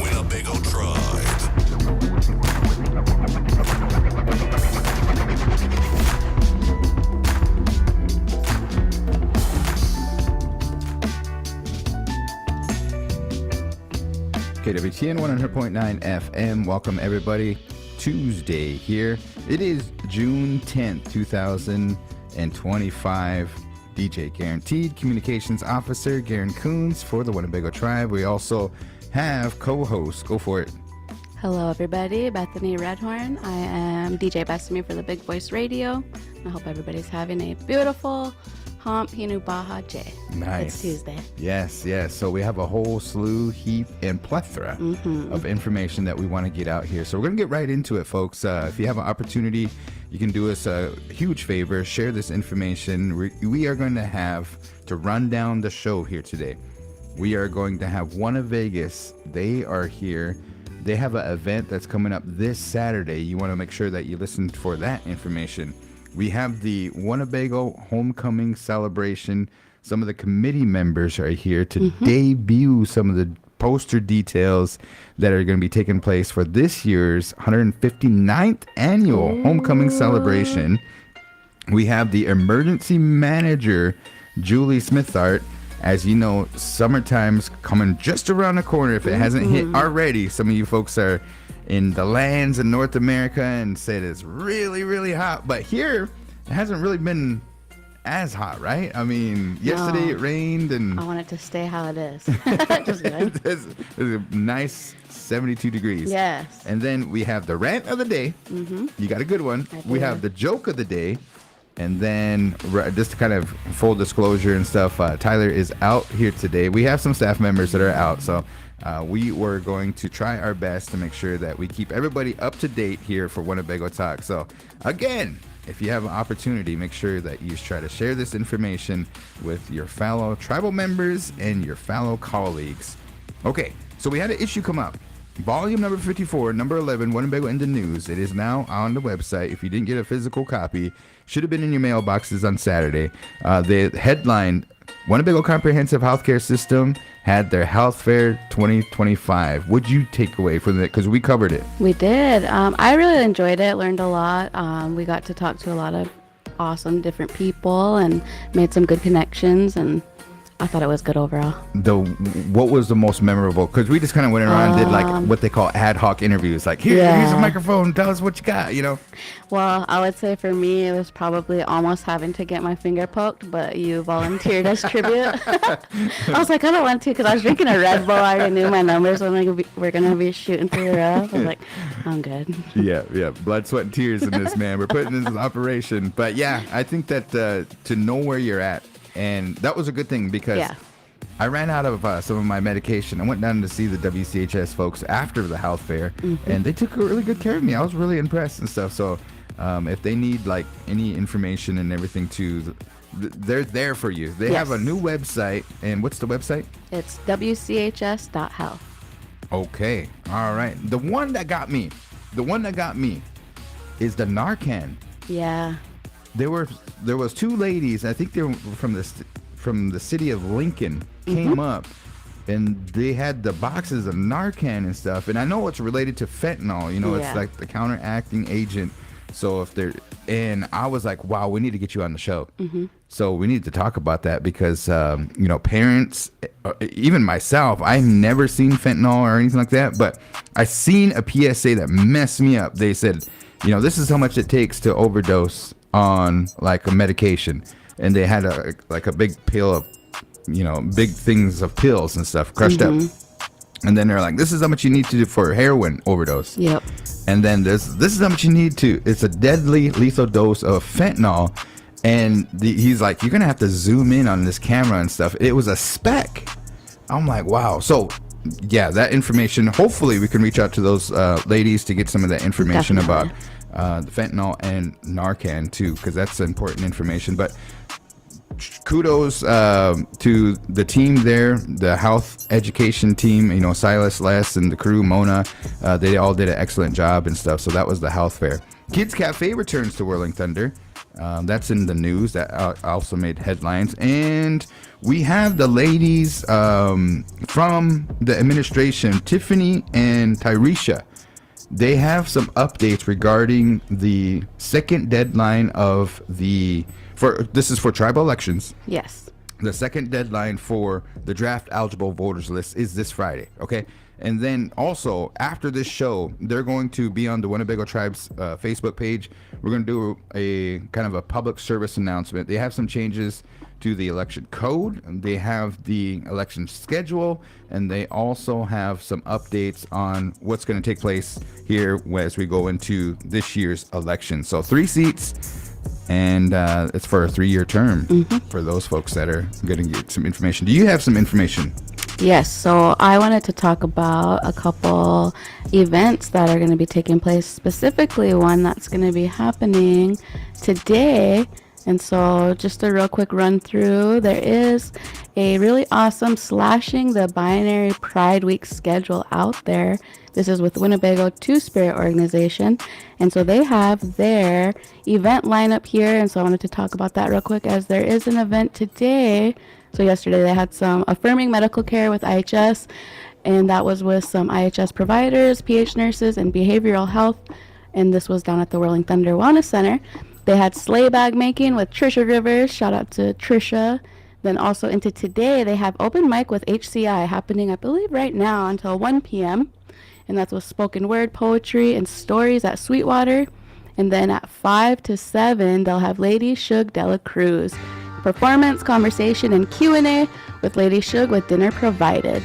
Winnebago Tribe. KWTN 100.9 FM. Welcome everybody. Tuesday here. It is June 10th, 2025. DJ Guaranteed Communications Officer Garan Coons for the Winnebago Tribe. We also have co-hosts. Go for it. Hello everybody, Bethani Redhorn. I am DJ Bethani for the Big Voice Radio. I hope everybody's having a beautiful Hump Hinu Baja J. Nice. It's Tuesday. Yes. So we have a whole slew, heap, and plethora of information that we want to get out here. So we're going to get right into it, folks. If you have an opportunity, you can do us a huge favor. Share this information. We are going to have to run down the show here today. We are going to have One of Vegas. They are here. They have an event that's coming up this Saturday. You want to make sure that you listen for that information. We have the Winnebago Homecoming Celebration. Some of the committee members are here to debut some of the poster details that are going to be taking place for this year's 159th annual Homecoming Celebration. We have the emergency manager, Julie Smithart. As you know, summertime's coming just around the corner. If it hasn't hit already, some of you folks are in the lands in North America and said it's really, really hot. But here, it hasn't really been as hot, right? I mean, yesterday it rained and... I want it to stay how it is. Just good. It's a nice 72 degrees. Yes. And then we have the rant of the day. You got a good one. We have the joke of the day. And then, just to kind of full disclosure and stuff, Tyler is out here today. We have some staff members that are out, so we were going to try our best to make sure that we keep everybody up to date here for Winnebago Talk. So, again, if you have an opportunity, make sure that you try to share this information with your fellow tribal members and your fellow colleagues. Okay, so we had an issue come up. Volume number 54, number 11, Winnebago Indian News. It is now on the website. If you didn't get a physical copy, should have been in your mailboxes on Saturday. The headline, Winnebago Comprehensive Healthcare System had their health fair 2025. What'd you take away from it? Because we covered it. We did. I really enjoyed it, learned a lot. We got to talk to a lot of awesome different people and made some good connections, and I thought it was good overall. What was the most memorable? Because we just kind of went around and did like what they call ad hoc interviews. Like, here's a microphone. Tell us what you got, you know? Well, I would say for me, it was probably almost having to get my finger poked, but you volunteered as tribute. I was like, I don't want to, because I was drinking a Red Bull. I already knew my numbers when we're going to be shooting through the roof. I was like, I'm good. Yeah. Blood, sweat, and tears in this, man. We're putting this in operation. But yeah, I think that to know where you're at, and that was a good thing because I ran out of some of my medication. I went down to see the WCHS folks after the health fair, and they took really good care of me. I was really impressed and stuff. So if they need like any information and everything too, they're there for you. They have a new website. And what's the website? It's wchs.health. Okay. All right. The one that got me is the Narcan. Yeah. There was two ladies. I think they were from the city of Lincoln. Came up, and they had the boxes of Narcan and stuff. And I know it's related to fentanyl. You know, it's like the counteracting agent. So and I was like, wow, we need to get you on the show. So we need to talk about that because parents, even myself, I've never seen fentanyl or anything like that. But I seen a PSA that messed me up. They said, this is how much it takes to overdose on like a medication, and they had a big pill of big things of pills and stuff crushed up, and then they're like, this is how much you need to do for a heroin overdose. And then this is how much you need to, it's a deadly lethal dose of fentanyl. And he's like, you're gonna have to zoom in on this camera and stuff. It was a speck. I'm like, wow. So yeah, that information, hopefully we can reach out to those ladies to get some of that information about the fentanyl and Narcan too, because that's important information. But kudos to the team there, the health education team, Silas, Les, and the crew, Mona. They all did an excellent job and stuff. So that was the health fair. Kids Cafe returns to Whirling Thunder. That's in the news. That also made headlines. And we have the ladies from the administration, Tiffany and Tyresha. They have some updates regarding the second deadline of this is for tribal elections. Yes. The second deadline for the draft eligible voters list is this Friday, okay? And then also, after this show, they're going to be on the Winnebago Tribe's Facebook page. We're going to do a kind of a public service announcement. They have some changes to the election code. They have the election schedule, and they also have some updates on what's going to take place here as we go into this year's election. So 3 seats, and it's for a 3-year term for those folks that are going to get some information. Do you have some information? Yes, so I wanted to talk about a couple events that are going to be taking place, specifically one that's going to be happening today. And so just a real quick run through, there is a really awesome Slashing the Binary Pride Week schedule out there. This is with Winnebago Two-Spirit organization. And so they have their event lineup here. And so I wanted to talk about that real quick, as there is an event today. So yesterday they had some affirming medical care with IHS, and that was with some IHS providers, PH nurses, and behavioral health. And this was down at the Whirling Thunder Wellness Center. They had sleigh bag making with Trisha Rivers. Shout out to Trisha. Then also into today, they have open mic with HCI happening, I believe, right now until 1 p.m. And that's with spoken word, poetry, and stories at Sweetwater. And then at 5 to 7, they'll have Lady Shug Dela Cruz. Performance, conversation, and Q&A with Lady Shug with dinner provided.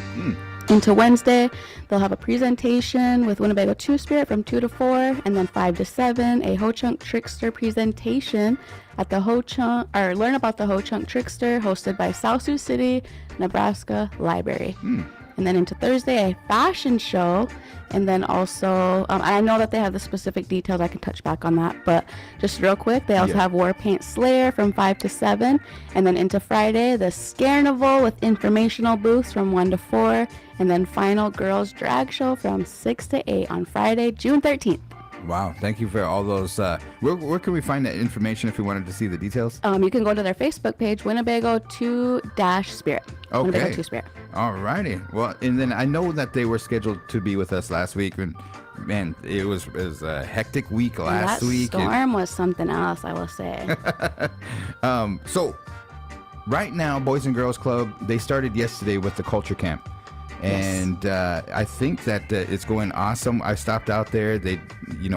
Into Wednesday, they'll have a presentation with Winnebago Two-Spirit from 2 to 4, and then 5 to 7, a Ho-Chunk Trickster presentation at the Ho-Chunk, or learn about the Ho-Chunk Trickster, hosted by South Sioux City, Nebraska Library. And then into Thursday, a fashion show. And then also, I know that they have the specific details. I can touch back on that. But just real quick, they also have War Paint Slayer from 5 to 7. And then into Friday, the Scarnival with informational booths from 1 to 4. And then final Girls Drag Show from 6 to 8 on Friday, June 13th. Wow, thank you for all those. Where can we find that information if we wanted to see the details? You can go to their Facebook page, Winnebago Two-Spirit. Okay. Winnebago Two-Spirit. All righty. Well, and then I know that they were scheduled to be with us last week, and man, it was a hectic week last week. That storm was something else, I will say. So right now, Boys and Girls Club, they started yesterday with the culture camp. And I think that it's going awesome. I stopped out there. They,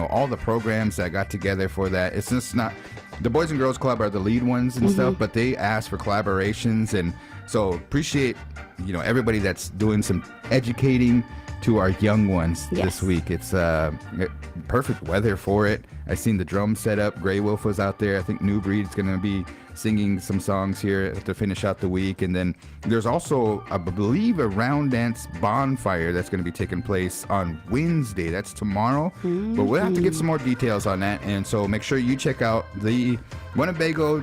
all the programs that got together for that. It's just not, the Boys and Girls Club are the lead ones and stuff, but they asked for collaborations. And so appreciate, everybody that's doing some educating to our young ones this week. It's perfect weather for it. I seen the drum set up. Grey Wolf was out there. I think New Breed's going to be singing some songs here to finish out the week. And then there's also, I believe, a round dance bonfire that's going to be taking place on Wednesday. That's tomorrow. But we'll have to get some more details on that. And so make sure you check out the Winnebago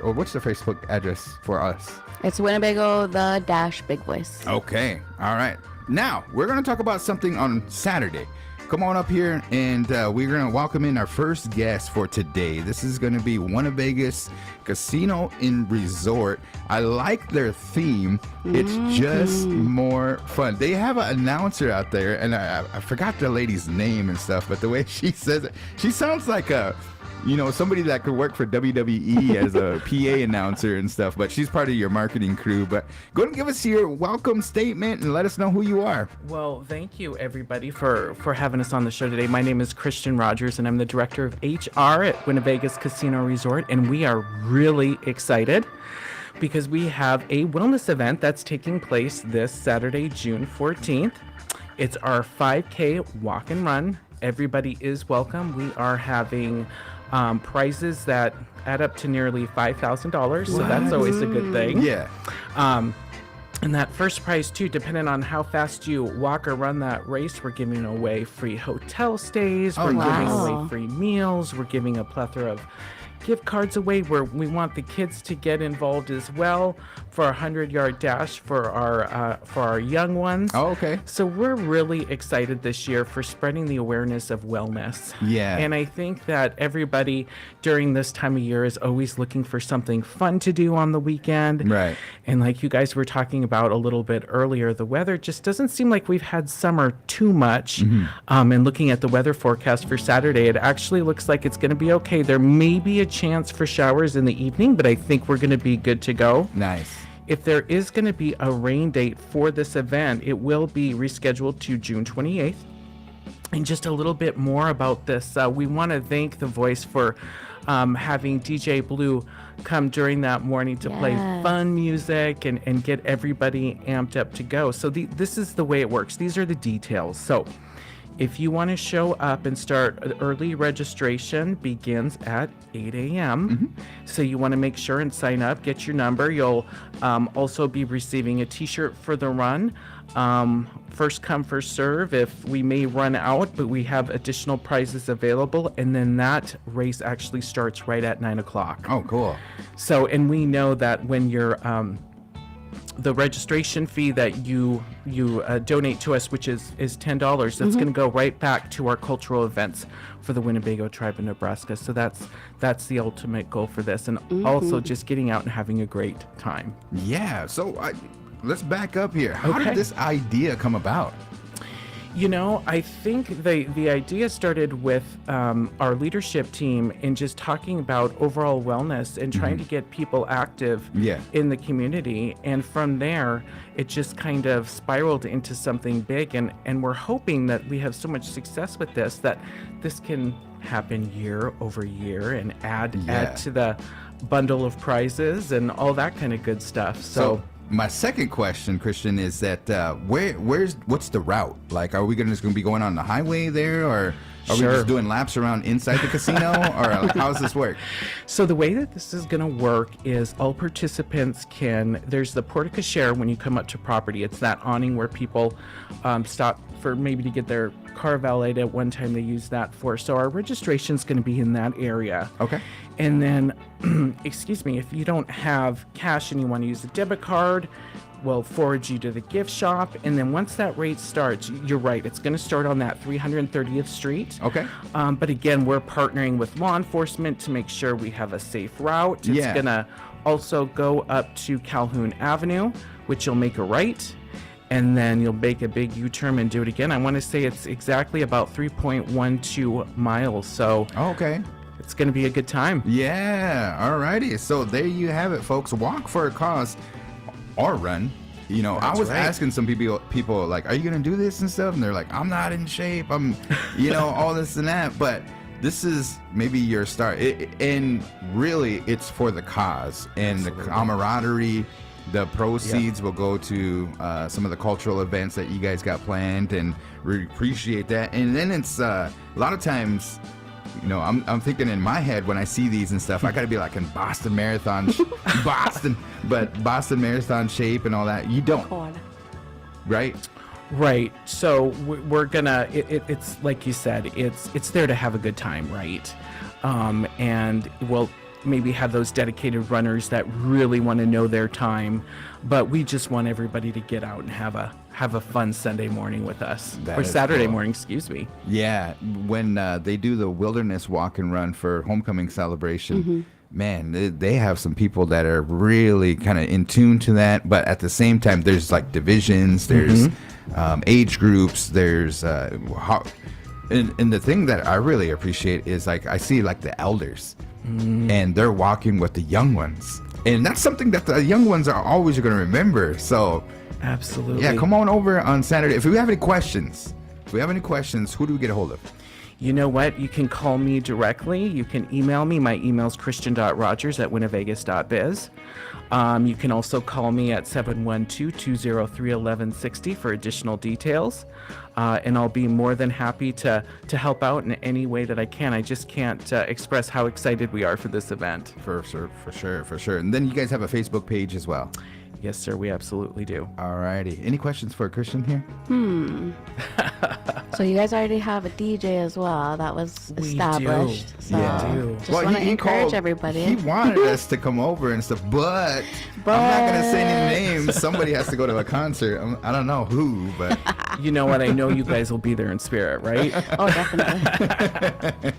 or what's the Facebook address for us? It's Winnebago the Big Voice. Okay. All right. Now, we're going to talk about something on Saturday. Come on up here, and we're going to welcome in our first guest for today. This is going to be Winnebago's Casino and Resort. I like their theme. It's just more fun. They have an announcer out there, and I forgot the lady's name and stuff, but the way she says it, she sounds like somebody that could work for WWE as a PA announcer and stuff, but she's part of your marketing crew. But go and give us your welcome statement and let us know who you are. Well, thank you, everybody, for having us on the show today. My name is Christian Rogers, and I'm the Director of HR at Winnebago's Casino Resort, and we are really excited because we have a wellness event that's taking place this Saturday, June 14th. It's our 5K walk and run. Everybody is welcome. We are having prizes that add up to nearly $5,000, so that's always a good thing. Yeah. And that first prize too, depending on how fast you walk or run that race, we're giving away free hotel stays, we're giving away free meals, we're giving a plethora of gift cards away where we want the kids to get involved as well for our 100-yard dash for our young ones. Oh, okay. So we're really excited this year for spreading the awareness of wellness. Yeah. And I think that everybody during this time of year is always looking for something fun to do on the weekend. Right. And like you guys were talking about a little bit earlier, the weather just doesn't seem like we've had summer too much. And looking at the weather forecast for Saturday, it actually looks like it's going to be okay. There may be a chance for showers in the evening, but I think we're going to be good to go. Nice. If there is going to be a rain date for this event, it will be rescheduled to June 28th. And just a little bit more about this, we want to thank The Voice for having DJ Blue come during that morning to play fun music and get everybody amped up to go. So this is the way it works. These are the details. So if you want to show up and start, early registration begins at 8 a.m. So you want to make sure and sign up, get your number. You'll also be receiving a t-shirt for the run. First come, first serve. If we may run out, but we have additional prizes available. And then that race actually starts right at 9 o'clock. Oh, cool. So, and we know that when you're, the registration fee that you donate to us, which is $10, that's going to go right back to our cultural events for the Winnebago tribe in Nebraska. So that's the ultimate goal for this, and also just getting out and having a great time. Yeah. So let's back up here. How Okay. did this idea come about? You know, I think the idea started with our leadership team in just talking about overall wellness and trying to get people active in the community. And from there, it just kind of spiraled into something big. And we're hoping that we have so much success with this that this can happen year over year and add to the bundle of prizes and all that kind of good stuff. So my second question, Christian, is that what's the route? Like, are we just going to be going on the highway there, or are we just doing laps around inside the casino, or like, how does this work? So the way that this is going to work is all participants there's the porte cochere when you come up to property. It's that awning where people stop for maybe to get their car valeted. At one time they use that for. So our registration is going to be in that area. Okay. And then, excuse me, if you don't have cash and you want to use a debit card, we'll forward you to the gift shop. And then once that race starts, you're right, it's going to start on that 330th Street. Okay. But again, we're partnering with law enforcement to make sure we have a safe route. It's going to also go up to Calhoun Avenue, which you'll make a right. And then you'll make a big U-turn and do it again. I want to say it's exactly about 3.12 miles. So it's going to be a good time. Yeah, alrighty. So there you have it, folks. Walk for a cause or run. You know, I was asking some people like, are you going to do this and stuff? And they're like, I'm not in shape. I'm, all this and that. But this is maybe your start. And really, it's for the cause and the camaraderie. The proceeds will go to some of the cultural events that you guys got planned, and we appreciate that. And then it's a lot of times, I'm thinking in my head when I see these and stuff, I got to be like in Boston Marathon, Boston Marathon shape and all that. You don't, right? Right. So we're gonna. It's like you said. It's there to have a good time, right? And we'll maybe have those dedicated runners that really want to know their time, but we just want everybody to get out and have a fun Sunday morning with us, or Saturday morning, excuse me. Yeah, when they do the wilderness walk and run for homecoming celebration, man, they have some people that are really kind of in tune to that, but at the same time, there's like divisions, there's age groups, there's and the thing that I really appreciate is like I see like the elders. And they're walking with the young ones, and that's something that the young ones are always going to remember. So absolutely, yeah, come on over on Saturday. If we have any questions, who do we get a hold of? You know what? You can call me directly. You can email me. My email is christian.rogers@winnevegas.biz. You can also call me at 712-203-1160 for additional details. And I'll be more than happy to help out in any way that I can. I just can't express how excited we are for this event. For sure. And then you guys have a Facebook page as well. Yes, sir, we absolutely do. Alrighty. Any questions for Christian here? So So you guys already have a DJ as well. That was We established. do. So Yeah. We do. just want to encourage called- everybody. He wanted us to come over and stuff, but I'm not going to say any names. Somebody has to go to a concert. I don't know who, but You know what? I know you guys will be there in spirit, right? Oh, definitely.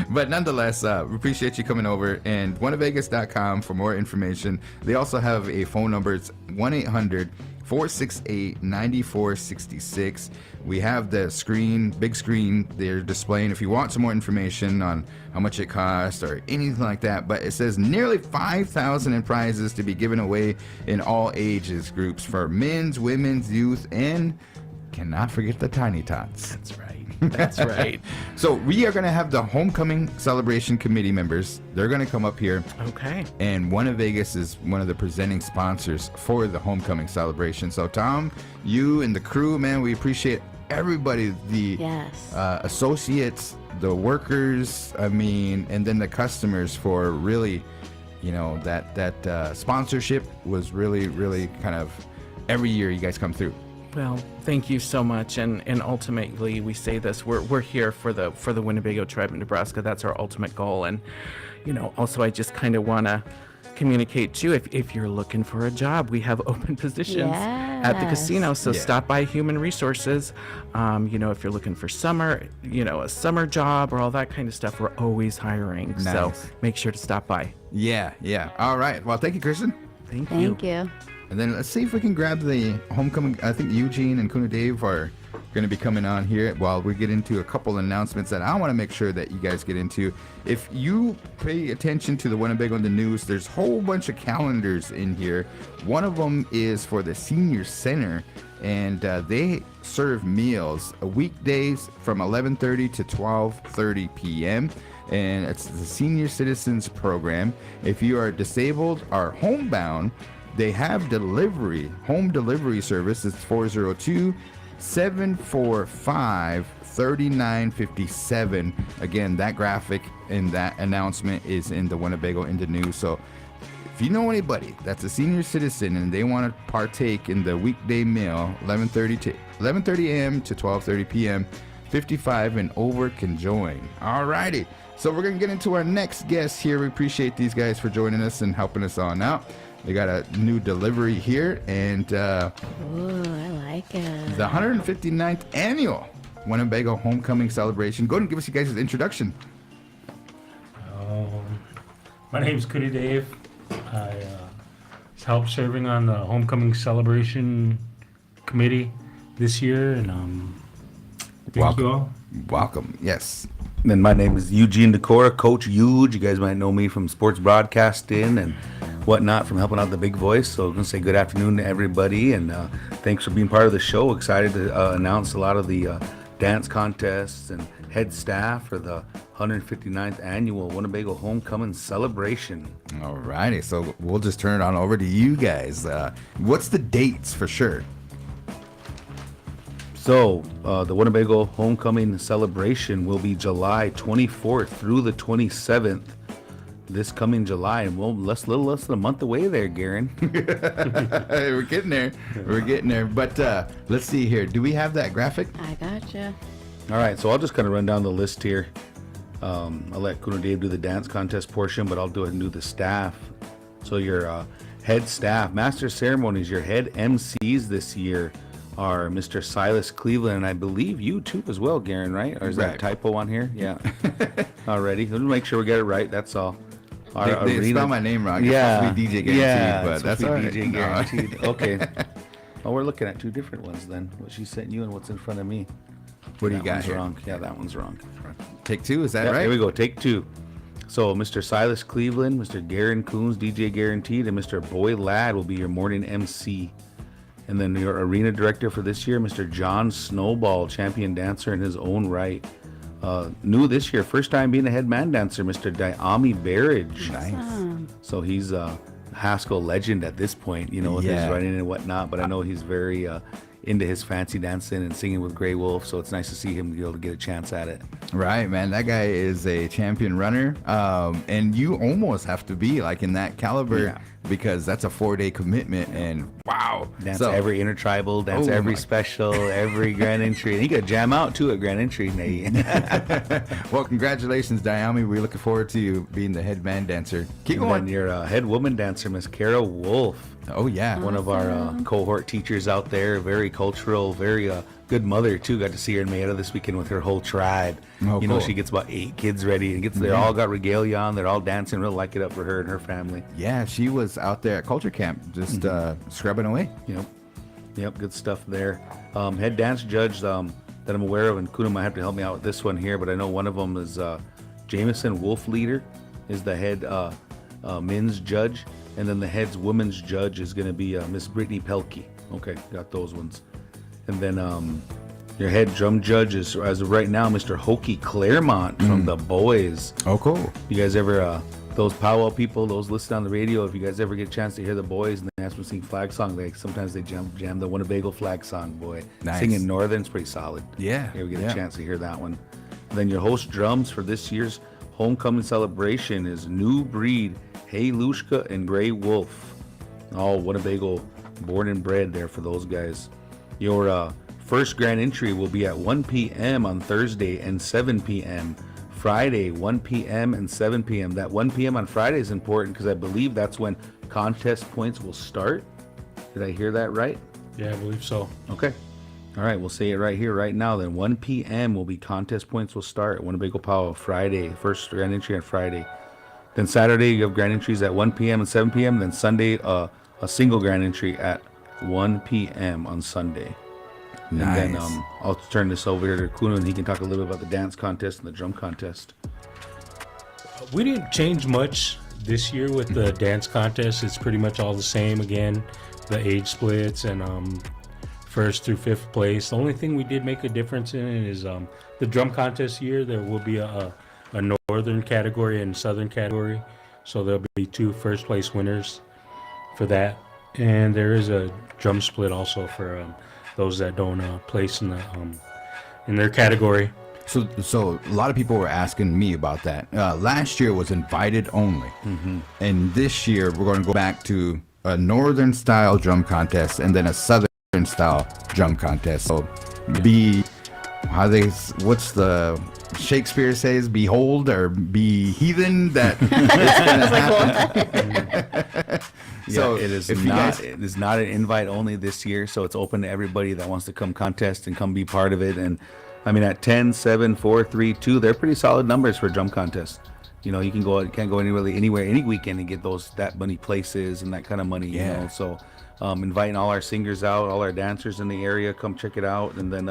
but nonetheless, we appreciate you coming over. And winnebago.com for more information. They also have a phone number. It's 1-800-468-9466. We have the screen, big screen they're displaying if you want some more information on how much it costs or anything like that. But it says nearly 5,000 in prizes to be given away in all ages groups for men's, women's, youth, and cannot forget the tiny tots. That's right. That's right. So we are going to have the homecoming celebration committee members. They're going to come up here. Okay. And Winnebago is one of the presenting sponsors for the homecoming celebration. So Tom, you and the crew, man, we appreciate everybody, the Yes. associates, the workers, and then the customers for really, that sponsorship was really, really kind of every year you guys come through. Well, thank you so much, and ultimately we say this: we're here for the Winnebago tribe in Nebraska. That's our ultimate goal, and also I just kind of want to communicate too. If you're looking for a job, we have open positions at the Yes. casino. So Yeah. stop by Human Resources. If you're looking for a summer job or all that kind of stuff, we're always hiring. So Nice. make sure to stop by. Yeah. All right. Well, thank you, Kristen. Thank you. Thank you. And then let's see if we can grab the homecoming. I think Eugene and Kuna Dave are going to be coming on here while we get into a couple announcements that I want to make sure that you guys get into. If you pay attention to the Winnebago in the news, there's a whole bunch of calendars in here. One of them is for the senior center, and they serve meals weekdays from 11:30 to 12:30 p.m. And it's the Senior Citizens Program. If you are disabled or homebound, they have home delivery service. It's 402-745-3957. Again, that graphic and that announcement is in the Winnebago in the news. So if you know anybody that's a senior citizen and they want to partake in the weekday meal, 11:30 a.m. to 12:30 p.m., 55 and over can join. Alrighty. So we're going to get into our next guest here. We appreciate these guys for joining us and helping us on out. They got a new delivery here, and Ooh, I like it. the 159th annual Winnebago Homecoming Celebration. Go ahead and give us you guys an introduction. My name's Goody Dave. I helped serving on the Homecoming Celebration Committee this year, and thank you all. Welcome. Yes. And my name is Eugene Decora, Coach Huge. You guys might know me from sports broadcasting and whatnot from helping out the Big Voice. So I'm going to say good afternoon to everybody, and thanks for being part of the show. Excited to announce a lot of the dance contests and head staff for the 159th annual Winnebago Homecoming Celebration. Alrighty. So we'll just turn it on over to you guys. What's the dates for sure? So the Winnebago Homecoming Celebration will be July 24th through the 27th. This coming July, and we'll little less than a month away there, Garan. We're getting there. We're getting there. But let's see here. Do we have that graphic? I gotcha. All right, so I'll just kind of run down the list here. I'll let Kuna Dave do the dance contest portion, but I'll do it and do the staff. So your head staff, master ceremonies, your head MCs this year are Mr. Silas Cleveland, and I believe you too as well, Garan, right? Or is that a Right. typo on here? Yeah. Alrighty, let's make sure we get it right. That's all. They spell my name wrong. It's Yeah, supposed to be DJ Guaranteed, yeah, but it's that's supposed all to be right. DJ Guaranteed. Okay. Oh, we're looking at two different ones then. What she sent you and what's in front of me. What do you That got one's here? wrong. Yeah, that one's wrong. Take two, is that Yeah, right? Here we go. Take two. So Mr. Silas Cleveland, Mr. Garan Coons, DJ Guaranteed, and Mr. Boy Ladd will be your morning MC. And then your arena director for this year, Mr. John Snowball, champion dancer in his own right. New this year, first time being a head man dancer, Mr. Diami Barrage. Awesome. So he's a Haskell legend at this point, with his Yeah. running and whatnot. But I know he's very into his fancy dancing and singing with Grey Wolf. So it's nice to see him be able to get a chance at it. Right, man. That guy is a champion runner. And you almost have to be like in that caliber Yeah. because that's a 4-day commitment. And wow, Wow. Dance every intertribal, dance every special, every grand entry. And you got to jam out too at grand entry, Nate. Well, congratulations, Diami. We're looking forward to you being the head man dancer. Keep going. And your head woman dancer, Miss Kara Wolf. Oh, yeah. One of our cohort teachers out there. Very cultural, very good mother, too. Got to see her in Mayetta this weekend with her whole tribe. Oh, you know, cool. she gets about 8 kids ready and they all got regalia on. They're all dancing. Really like it up for her and her family. Yeah, she was out there at Culture Camp just scrubbing away. Yep, good stuff there. Head dance judge that I'm aware of, and Kuna might have to help me out with this one here, but I know one of them is Jameson Wolf Leader is the head men's judge, and then the head's women's judge is going to be Miss Brittany Pelkey. Okay, got those ones. And then your head drum judge is, as of right now, Mr. Hokey Claremont from the Boys. Oh, cool. You guys ever, those powwow people, those listed on the radio, if you guys ever get a chance to hear the Boys and they ask them to sing flag song, sometimes they jam the Winnebago flag song, boy. Nice. Singing Northern's pretty solid. Yeah. If you ever get a chance to hear that one. And then your host drums for this year's homecoming celebration is New Breed, Hey Lushka and Gray Wolf. All Winnebago born and bred there for those guys. Your first grand entry will be at 1 p.m. on Thursday and 7 p.m. Friday, 1 p.m. and 7 p.m. That 1 p.m. on Friday is important because I believe that's when contest points will start. Did I hear that right? Yeah, I believe so. Okay. All right, we'll say it right here, right now. Then 1 p.m. will be contest points will start at Winnebago Powwow Friday, first grand entry on Friday. Then Saturday, you have grand entries at 1 p.m. and 7 p.m. Then Sunday, a single grand entry at 1 p.m. on Sunday. Nice. And then I'll turn this over here to Kuna, and he can talk a little bit about the dance contest and the drum contest. We didn't change much this year with the dance contest. It's pretty much all the same again. The age splits and first through fifth place. The only thing we did make a difference in is the drum contest year. There will be a northern category and southern category. So there'll be 2 first place winners for that. And there is a drum split also for those that don't place in the in their category. So a lot of people were asking me about that. Last year was invited only. And this year we're going to go back to a northern style drum contest and then a southern style drum contest. So what's the Shakespeare says, behold or be heathen, that So it is not an invite only this year, so it's open to everybody that wants to come contest and come be part of it. And I mean, at 10, 7, 4, 3, 2, they're pretty solid numbers for a drum contest. You know, you can't go anywhere any weekend and get that many places and that kind of money. You know, so inviting all our singers out, all our dancers in the area, come check it out. And then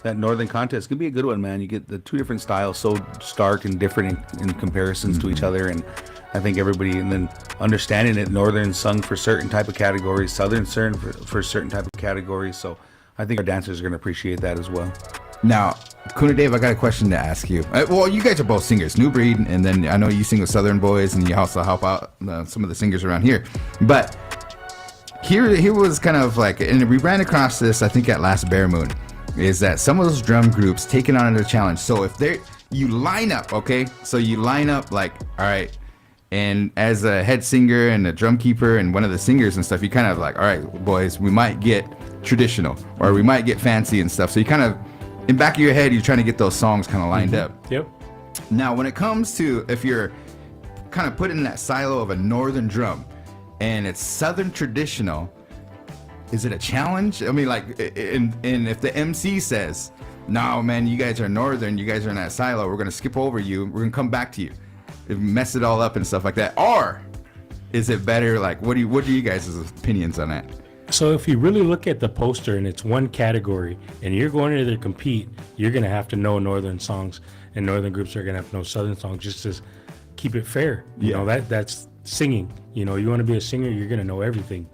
that northern contest could be a good one, man. You get the 2 different styles, so stark and different in comparisons to each other. And I think everybody, and then understanding that northern sung for certain type of categories, southern sung for certain type of categories. So I think our dancers are going to appreciate that as well. Now, Kuna Dave, I got a question to ask you. Well, you guys are both singers, New Breed, and then I know you sing with Southern Boys, and you also help out some of the singers around here. But here was kind of like, and we ran across this, I think, at last Bear Moon, is that some of those drum groups taking on a challenge. So if you line up, okay? So you line up like, all right, and as a head singer and a drum keeper and one of the singers and stuff, you kind of like, all right, boys, we might get traditional or we might get fancy and stuff. So you kind of, in back of your head, you're trying to get those songs kind of lined up. Yep. Now, when it comes to, if you're kind of put in that silo of a northern drum and it's southern traditional, is it a challenge? I mean, like, and if the MC says, no, man, you guys are northern, you guys are in that silo, we're going to skip over you, we're going to come back to you, mess it all up and stuff like that. Or is it better, like, what are you guys' opinions on that? So if you really look at the poster and it's one category and you're going to either compete, you're going to have to know northern songs, and northern groups are going to have to know southern songs just to keep it fair. You know, that's singing. You know, you want to be a singer, you're going to know everything.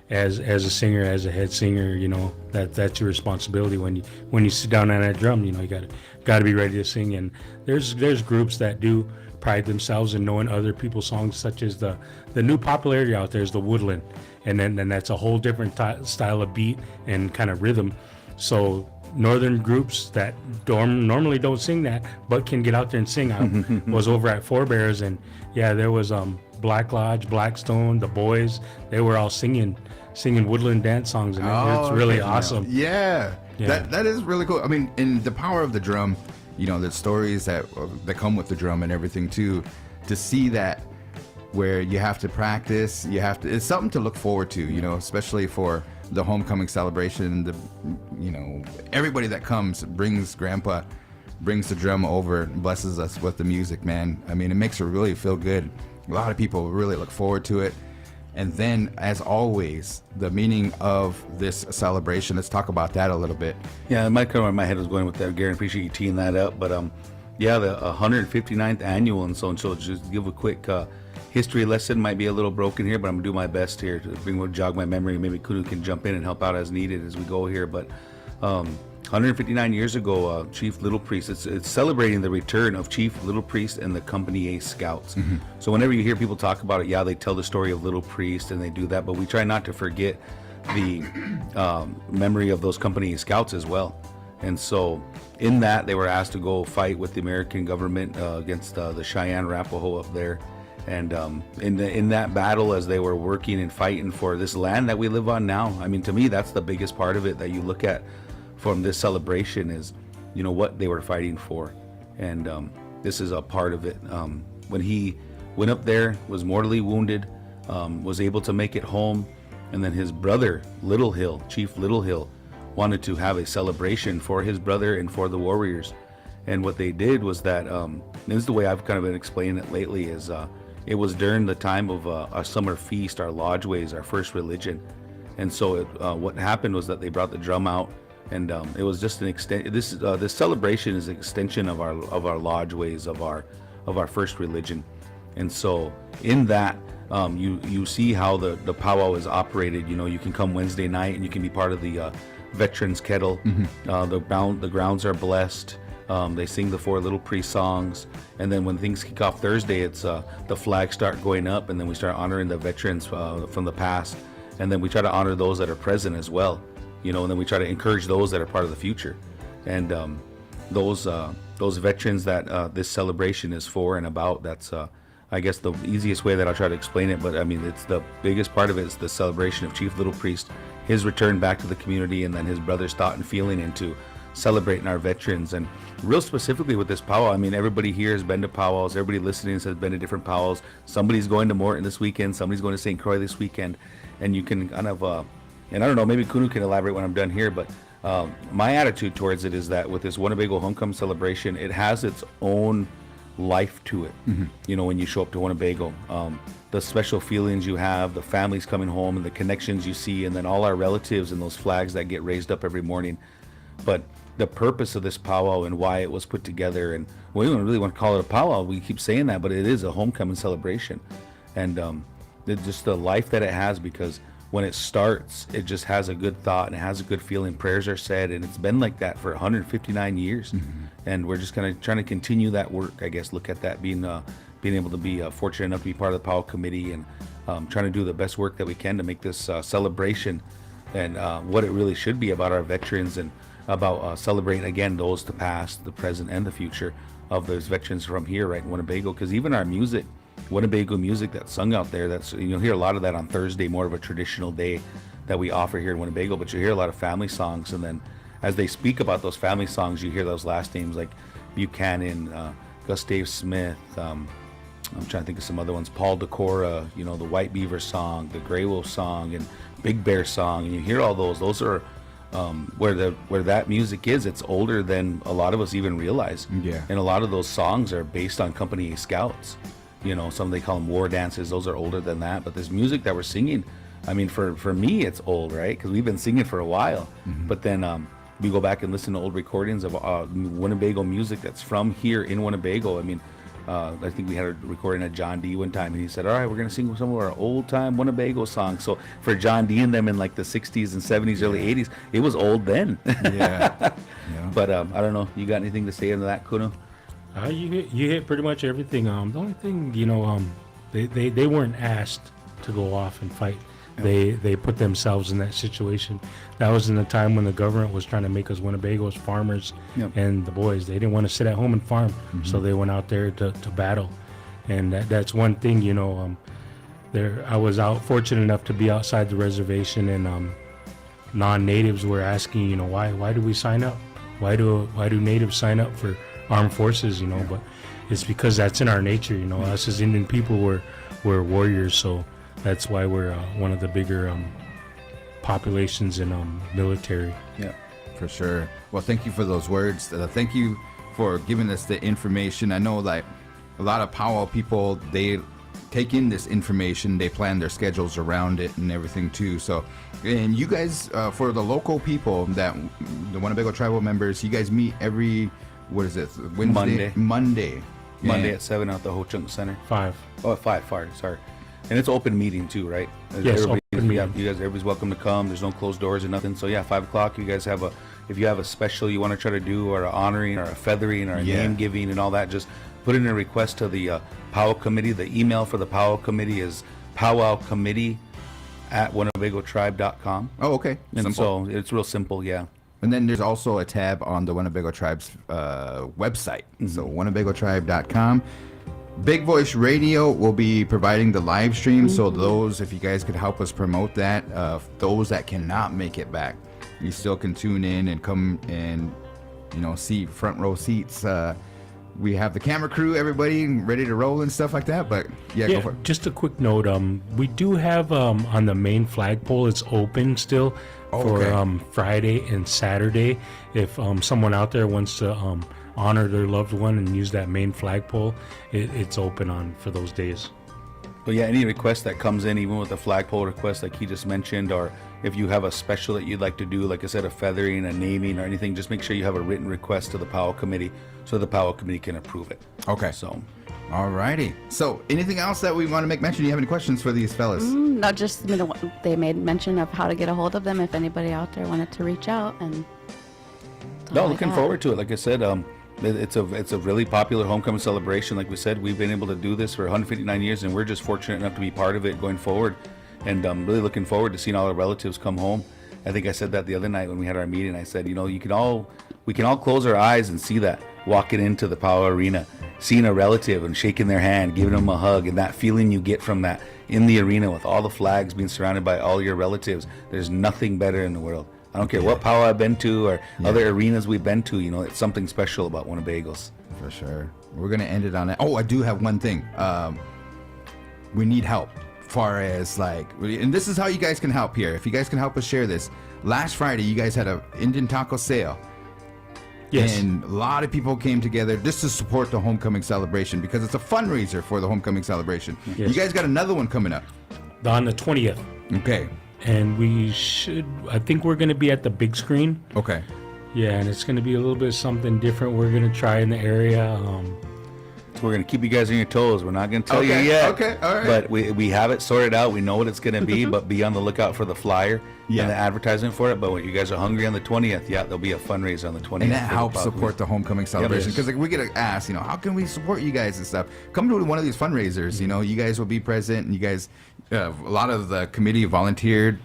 As a singer, as a head singer, you know, that's your responsibility when you sit down on that drum. You know, you got to be ready to sing. And there's groups that do pride themselves in knowing other people's songs, such as the new popularity out there is the woodland, and then that's a whole different style of beat and kind of rhythm. So northern groups that normally don't sing that but can get out there and sing. I was over at Four Bears, and there was Black Lodge, Blackstone, the Boys. They were all singing singing woodland dance songs, and it's really awesome. Yeah. Yeah. That is really cool. I mean, in the power of the drum, you know, the stories that come with the drum and everything too, to see that where you have to practice, it's something to look forward to, you know, especially for the homecoming celebration. You know, everybody that comes brings the drum over and blesses us with the music, man. I mean, it makes it really feel good. A lot of people really look forward to it. And then, as always, the meaning of this celebration. Let's talk about that a little bit. Yeah, my head was going with that, Garan. Appreciate you teeing that up. But yeah, the 159th annual, and so just give a quick history lesson. Might be a little broken here, but I'm gonna do my best here to jog my memory. Maybe Kudu can jump in and help out as needed as we go here. But 159 years ago, Chief Little Priest, it's celebrating the return of Chief Little Priest and the Company A Scouts. Mm-hmm. So whenever you hear people talk about it, yeah, they tell the story of Little Priest and they do that, but we try not to forget the memory of those Company A Scouts as well. And so in that, they were asked to go fight with the American government against the Cheyenne Arapaho up there. And in that battle, as they were working and fighting for this land that we live on now, I mean, to me, that's the biggest part of it that you look at from this celebration is, you know, what they were fighting for. And this is a part of it. When he went up there, was mortally wounded, was able to make it home, and then his brother, Chief Little Hill, wanted to have a celebration for his brother and for the warriors. And what they did was that, this is the way I've kind of been explaining it lately, is it was during the time of our summer feast, our lodgeways, our first religion. And so what happened was that they brought the drum out, and it was just an extent. This celebration is an extension of our lodgeways, of our first religion. And so in that, you see how the powwow is operated. You know, you can come Wednesday night and you can be part of the Veterans Kettle. Mm-hmm. The grounds are blessed. They sing the 4 Little Priest songs, and then when things kick off Thursday, it's the flags start going up, and then we start honoring the veterans from the past, and then we try to honor those that are present as well. You know, and then we try to encourage those that are part of the future, and those veterans that this celebration is for and about. That's I guess the easiest way that I'll try to explain it. But I mean, it's the biggest part of it is the celebration of Chief Little Priest, his return back to the community, and then his brother's thought and feeling into celebrating our veterans. And real specifically with this powwow, I mean, everybody here has been to powwows. Everybody listening has been to different powwows. Somebody's going to Morton this weekend. Somebody's going to St. Croix this weekend, and you can kind of and I don't know, maybe Kunu can elaborate when I'm done here, but my attitude towards it is that with this Winnebago Homecoming celebration, it has its own life to it. Mm-hmm. You know, when you show up to Winnebago, the special feelings you have, the families coming home and the connections you see, and then all our relatives and those flags that get raised up every morning. But the purpose of this powwow and why it was put together, and we don't really want to call it a powwow, we keep saying that, but it is a homecoming celebration. And just the life that it has, because when it starts, it just has a good thought and it has a good feeling. Prayers are said, and it's been like that for 159 years. Mm-hmm. And we're just kind of trying to continue that work, I guess. Look at that, being able to be fortunate enough to be part of the powwow committee, and trying to do the best work that we can to make this celebration and what it really should be about our veterans, and about celebrating again those, the past, the present, and the future of those veterans from here, right in Winnebago. Because even our music, Winnebago music that's sung out there, that's, you'll hear a lot of that on Thursday, more of a traditional day that we offer here in Winnebago, but you hear a lot of family songs, and then as they speak about those family songs, you hear those last names like Buchanan, Gustav Smith, I'm trying to think of some other ones, Paul Decora, you know, the White Beaver song, the Gray Wolf song, and Big Bear song, and you hear all those are where that music is. It's older than a lot of us even realize. Yeah. And a lot of those songs are based on Company A Scouts. You know, some they call them war dances. Those are older than that. But this music that we're singing, I mean, for me, it's old, right? Because we've been singing for a while. Mm-hmm. But then we go back and listen to old recordings of Winnebago music that's from here in Winnebago. I mean, I think we had a recording at John D one time, and he said, all right, we're going to sing some of our old time Winnebago songs. So for John D and them in like the 60s and 70s, early 80s, it was old then. Yeah. But I don't know. You got anything to say into that, Kuno? You hit pretty much everything. The only thing, you know, they weren't asked to go off and fight. Yep. They put themselves in that situation. That was in the time when the government was trying to make us Winnebago's farmers. Yep. And the boys. They didn't want to sit at home and farm, mm-hmm. so they went out there to battle. And that's one thing, you know. I was fortunate enough to be outside the reservation, and non-natives were asking, you know, why do we sign up? Why do natives sign up for armed forces? You know, but it's because that's in our nature. You know, us as Indian people, we're warriors, so that's why we're one of the bigger populations in military. Yeah, for sure. Well, thank you for those words. Thank you for giving us the information. I know like a lot of powwow people, they take in this information, they plan their schedules around it and everything too. So, and you guys, for the local people, that the Winnebago tribal members, you guys meet every, what is it, Wednesday? Monday Monday at 7 at the Ho Chunk Center. 5. Oh, at 5, sorry. And it's open meeting too, right? Yes, Everybody's- open meeting. Yeah, you guys, everybody's welcome to come. There's no closed doors or nothing. So yeah, 5 o'clock. You guys have if you have a special you want to try to do, or a honoring, or a feathering, or a name giving, and all that, just put in a request to the powwow committee. The email for the powwow committee is powwowcommittee@winnebagotribe.com. Oh, okay. And Simple. so it's real simple, yeah. And then there's also a tab on the Winnebago Tribe's website. So winnebagotribe.com. Big Voice Radio will be providing the live stream. So those, if you guys could help us promote that, those that cannot make it back, you still can tune in and come and, you know, see front row seats. We have the camera crew, everybody ready to roll and stuff like that. But yeah, go for it. Just a quick note. We do have on the main flagpole, it's open still for Friday and Saturday. If someone out there wants to honor their loved one and use that main flagpole, it's open for those days. But yeah, any request that comes in, even with the flagpole request like he just mentioned, or if you have a special that you'd like to do, like I said, a feathering, a naming, or anything, just make sure you have a written request to the powwow committee so the powwow committee can approve it. Okay. So, Alrighty. So anything else that we want to make mention? Do you have any questions for these fellas? No, just they made mention of how to get a hold of them if anybody out there wanted to reach out. And no, looking forward to it. Like I said, it's a really popular homecoming celebration. Like we said, we've been able to do this for 159 years, and we're just fortunate enough to be part of it going forward. And I'm really looking forward to seeing all our relatives come home. I think I said that the other night when we had our meeting. I said, you know, we can all close our eyes and see that walking into the powwow arena, seeing a relative and shaking their hand, giving them a hug, and that feeling you get from that in the arena with all the flags being surrounded by all your relatives. There's nothing better in the world. I don't care what powwow I've been to or other arenas we've been to, you know, it's something special about Winnebagos. For sure. We're going to end it on that. Oh, I do have one thing. We need help. Far as like, and this is how you guys can help here. If you guys can help us share this. Last Friday, you guys had a Indian taco sale. Yes. And a lot of people came together just to support the homecoming celebration because it's a fundraiser for the homecoming celebration. Yes. You guys got another one coming up. On the 20th. Okay. And I think we're going to be at the big screen. Okay. Yeah, and it's going to be a little bit something different we're going to try in the area. We're going to keep you guys on your toes. We're not going to tell you yet. Okay, all right. But we have it sorted out. We know what it's going to be, but be on the lookout for the flyer and the advertisement for it. But when you guys are hungry on the 20th, there'll be a fundraiser on the 20th. And that helps support the homecoming celebration because like, we get asked, you know, how can we support you guys and stuff? Come to one of these fundraisers. You know, you guys will be present, and you guys, a lot of the committee volunteered.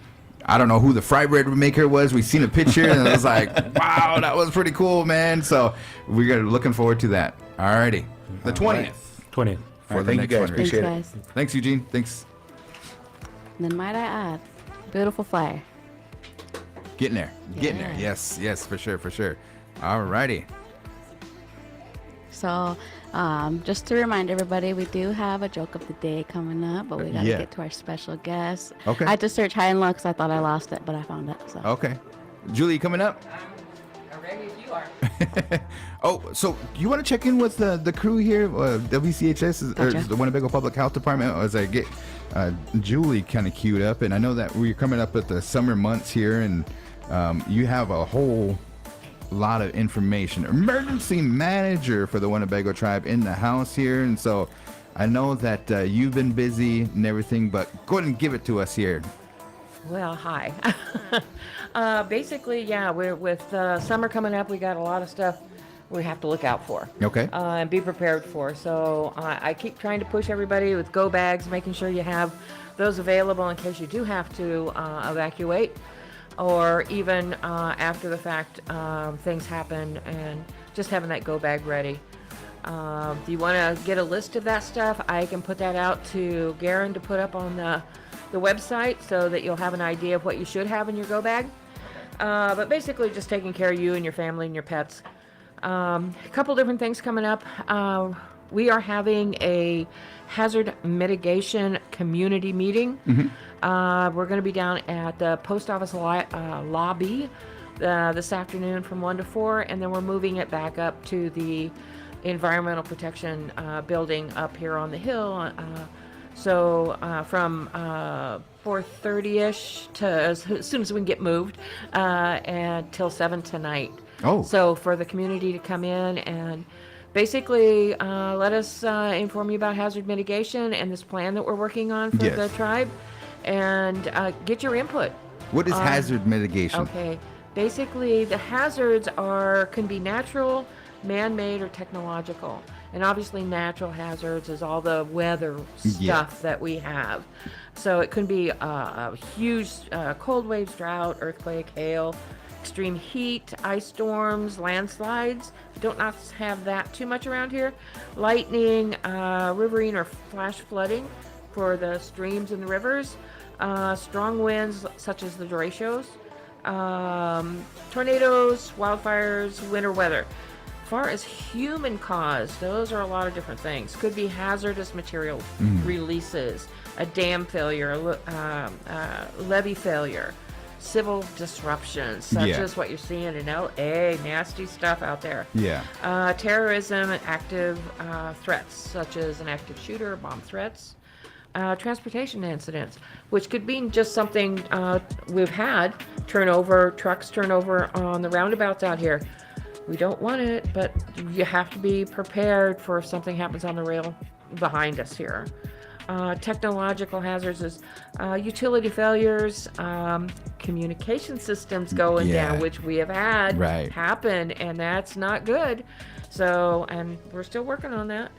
I don't know who the fry bread maker was. We seen a picture, and I was like, wow, that was pretty cool, man. So we're looking forward to that. Alrighty, the 20th. 20th. For the thank you next guys. fundraiser. Appreciate it. guys. Thanks, Eugene. Thanks. And then might I add, beautiful flyer. Getting there. Getting there. Yeah. Yes, for sure. Alrighty. So, just to remind everybody, we do have a joke of the day coming up, but we got to get to our special guest. Okay. I had to search high and low because I thought I lost it, but I found it. So. Okay. Julie, coming up? I'm ready as you are. Oh, so you want to check in with the crew here, WCHS, or Gotcha. the Winnebago Public Health Department, as I get Julie kind of queued up, and I know that we're coming up with the summer months here, and you have a whole lot of information. Emergency manager for the Winnebago tribe in the house here, and so I know that you've been busy and everything, but go ahead and give it to us here. Well, hi. Basically, yeah, we're with summer coming up. We got a lot of stuff we have to look out for. Okay. And be prepared for. So I keep trying to push everybody with go bags, making sure you have those available in case you do have to evacuate, or even after the fact things happen, and just having that go bag ready. If you want to get a list of that stuff, I can put that out to Garan to put up on the website so that you'll have an idea of what you should have in your go bag. But basically just taking care of you and your family and your pets. A couple different things coming up. We are having a hazard mitigation community meeting. We're going to be down at the post office lobby this afternoon from 1 to 4, and then we're moving it back up to the environmental protection building up here on the hill. So from 4:30ish to as soon as we can get moved, and till 7 tonight. Oh. So for the community to come in and basically let us inform you about hazard mitigation and this plan that we're working on for Yes. the tribe, and get your input. What is hazard mitigation? Okay. Basically, the hazards can be natural, man-made, or technological. And obviously, natural hazards is all the weather stuff that we have. So it could be a huge cold waves, drought, earthquake, hail, extreme heat, ice storms, landslides. Don't not have that too much around here. Lightning, riverine or flash flooding for the streams and the rivers. Strong winds such as the derechos. Tornadoes, wildfires, winter weather. As far as human caused, those are a lot of different things. Could be hazardous material releases, a dam failure, levee failure, civil disruptions, such as what you're seeing in LA, nasty stuff out there. Yeah. Terrorism, active threats, such as an active shooter, bomb threats. Transportation incidents, which could mean just something we've had, trucks turn over on the roundabouts out here. We don't want it, but you have to be prepared for if something happens on the rail behind us here. Technological hazards is utility failures, communication systems going down, which we have had happen, and that's not good. So, and we're still working on that.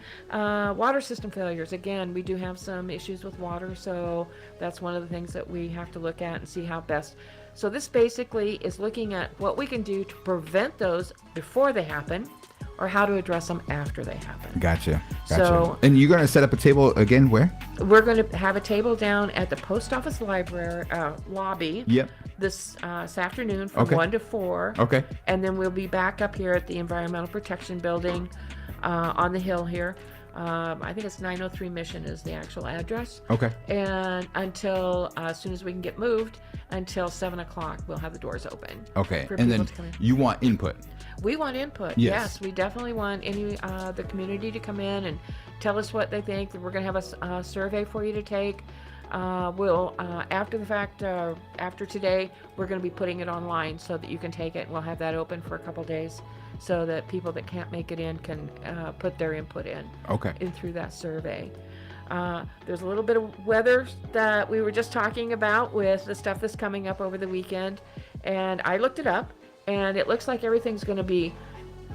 Water system failures. Again, we do have some issues with water, so that's one of the things that we have to look at and see how best. So this basically is looking at what we can do to prevent those before they happen, or how to address them after they happen. Gotcha. So, and you're going to set up a table again where? We're going to have a table down at the post office library lobby. Yep. This afternoon from 1 to 4. Okay. And then we'll be back up here at the Environmental Protection Building on the hill here. I think it's 903 Mission is the actual address. Okay. And until as soon as we can get moved, until 7 o'clock, we'll have the doors open. Okay. For And people then to come in. you want input. We want input. Yes. Yes, we definitely want the community to come in and tell us what they think. We're going to have a survey for you to take. We'll after the fact, after today, we're going to be putting it online so that you can take it. We'll have that open for a couple days so that people that can't make it in can put their input in. Okay. In through that survey. There's a little bit of weather that we were just talking about with the stuff that's coming up over the weekend, and I looked it up, and it looks like everything's going to be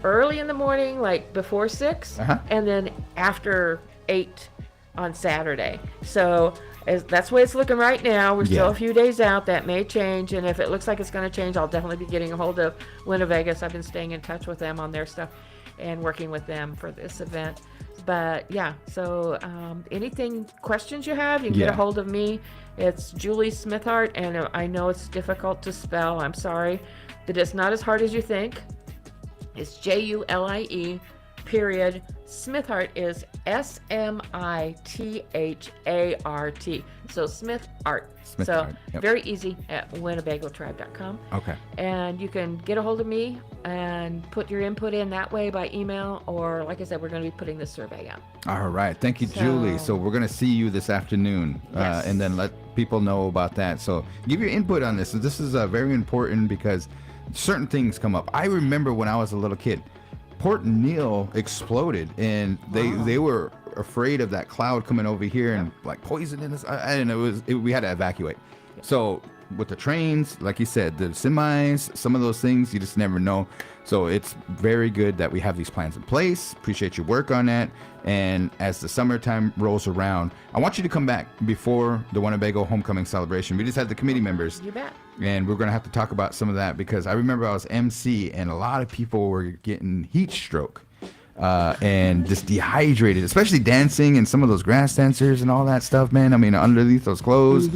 early in the morning, like before 6, and then after 8 on Saturday. So that's the way it's looking right now. We're still a few days out. That may change, and if it looks like it's going to change, I'll definitely be getting a hold of Winnebago. I've been staying in touch with them on their stuff and working with them for this event. But yeah, so questions you have, you can get a hold of me. It's Julie Smithart, and I know it's difficult to spell. I'm sorry, but it's not as hard as you think. It's Julie, period. Smithart is SMITHART. So Smith Art. So very easy at WinnebagoTribe.com. Okay. And you can get a hold of me and put your input in that way by email, or like I said, we're going to be putting this survey out. All right. Thank you, Julie. So we're going to see you this afternoon, and then let people know about that. So give your input on this. So this is very important because certain things come up. I remember when I was a little kid, Port Neal exploded, and they were afraid of that cloud coming over here and like poisoning us. I don't know. We had to evacuate. So with the trains, like you said, the semis, some of those things, you just never know. So it's very good that we have these plans in place. Appreciate your work on that. And as the summertime rolls around, I want you to come back before the Winnebago homecoming celebration. We just had the committee members. You bet. And we're going to have to talk about some of that because I remember I was MC and a lot of people were getting heat stroke and just dehydrated, especially dancing and some of those grass dancers and all that stuff, man. I mean, underneath those clothes.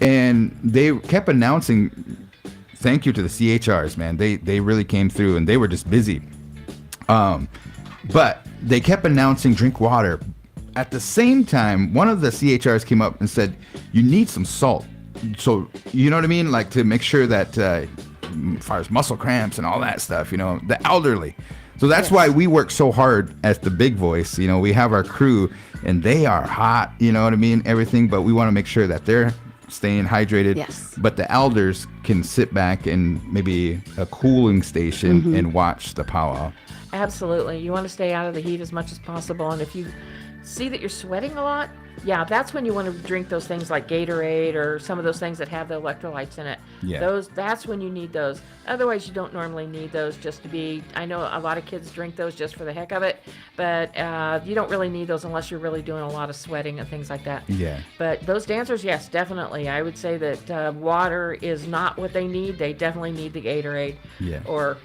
And they kept announcing, thank you to the CHRs, man. They really came through, and they were just busy. But they kept announcing drink water. At the same time, one of the CHRs came up and said, you need some salt. So, you know what I mean? Like, to make sure that, as far as muscle cramps and all that stuff, you know, the elderly. So that's why we work so hard as the big voice. You know, we have our crew, and they are hot, you know what I mean? Everything, but we want to make sure that they're staying hydrated. Yes. But the elders can sit back in maybe a cooling station and watch the powwow. Absolutely. You want to stay out of the heat as much as possible. And if you see that you're sweating a lot, yeah, that's when you want to drink those things like Gatorade or some of those things that have the electrolytes in it. Yeah. That's when you need those. Otherwise, you don't normally need those just to be, I know a lot of kids drink those just for the heck of it, but you don't really need those unless you're really doing a lot of sweating and things like that. Yeah. But those dancers, yes, definitely. I would say that water is not what they need. They definitely need the Gatorade. Yeah. Or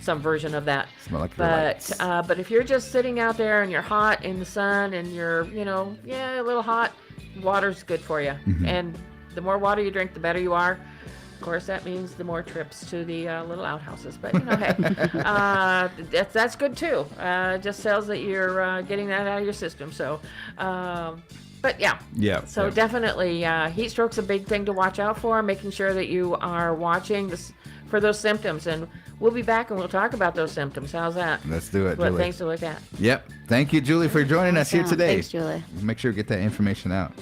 some version of that. Some electrolytes. But if you're just sitting out there and you're hot in the sun and you're, you know, a little hot, water's good for you. And the more water you drink, the better you are. Of course, that means the more trips to the little outhouses. But, you know, hey, that's good too. It just tells that you're getting that out of your system. So, but yeah. Yeah. So definitely, heat stroke's a big thing to watch out for, making sure that you are watching this for those symptoms. And we'll be back and we'll talk about those symptoms. How's that? Let's do it, What Julie. things to look at. Yep. Thank you, Julie, for joining us here Awesome. today. Thanks, Julie. Make sure to get that information out.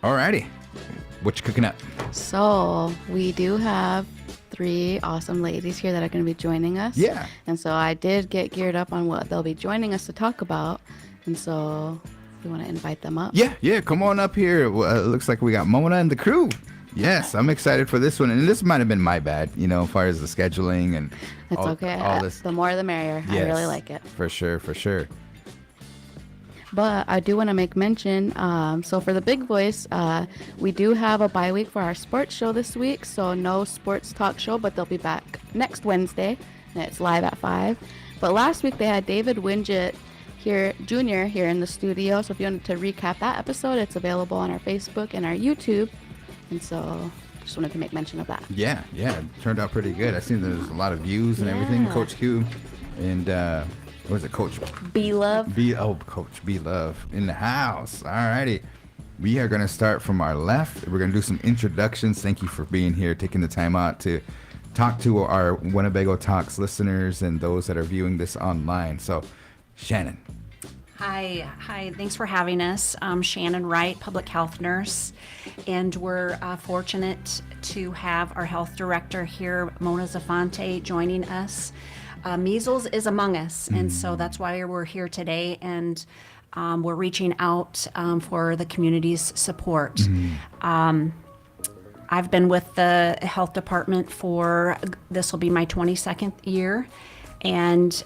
All righty. What you cooking up? So we do have 3 awesome ladies here that are going to be joining us. Yeah. And so I did get geared up on what they'll be joining us to talk about. And so we want to invite them up. Yeah. Come on up here. Well, it looks like we got Mona and the crew. Yes, I'm excited for this one. And this might have been my bad, you know, as far as the scheduling and It's okay. all this. The more the merrier. I Yes, really like it. For sure. But I do want to make mention, so for the big voice, we do have a bye week for our sports show this week. So no sports talk show, but they'll be back next Wednesday. And it's live at 5. But last week they had David Winget here, Jr. here in the studio. So if you wanted to recap that episode, it's available on our Facebook and our YouTube. And so just wanted to make mention of that. Yeah. It turned out pretty good. I seen there's a lot of views and everything. Yeah. Coach Q and what was it, Coach B-Love. Coach B Love in the house. All righty. We are going to start from our left. We're going to do some introductions. Thank you for being here, taking the time out to talk to our Winnebago Talks listeners and those that are viewing this online. So, Shannon. Hi. Thanks for having us. I'm Shannon Wright, public health nurse, and we're fortunate to have our health director here, Mona Zafante, joining us. Measles is among us, and so that's why we're here today, and we're reaching out for the community's support. I've been with the health department for, this will be my 22nd year, and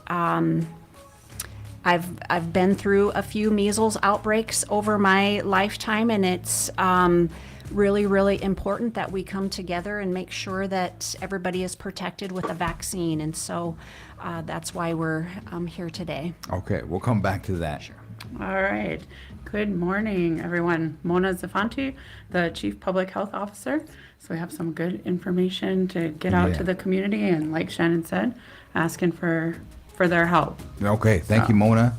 I've been through a few measles outbreaks over my lifetime, and it's really, really important that we come together and make sure that everybody is protected with a vaccine. And so that's why we're here today. Okay, we'll come back to that. Sure. All right. Good morning, everyone. Mona Zafanti, the Chief Public Health Officer. So we have some good information to get out to the community, and like Shannon said, asking for their help. Okay, thank you, Mona.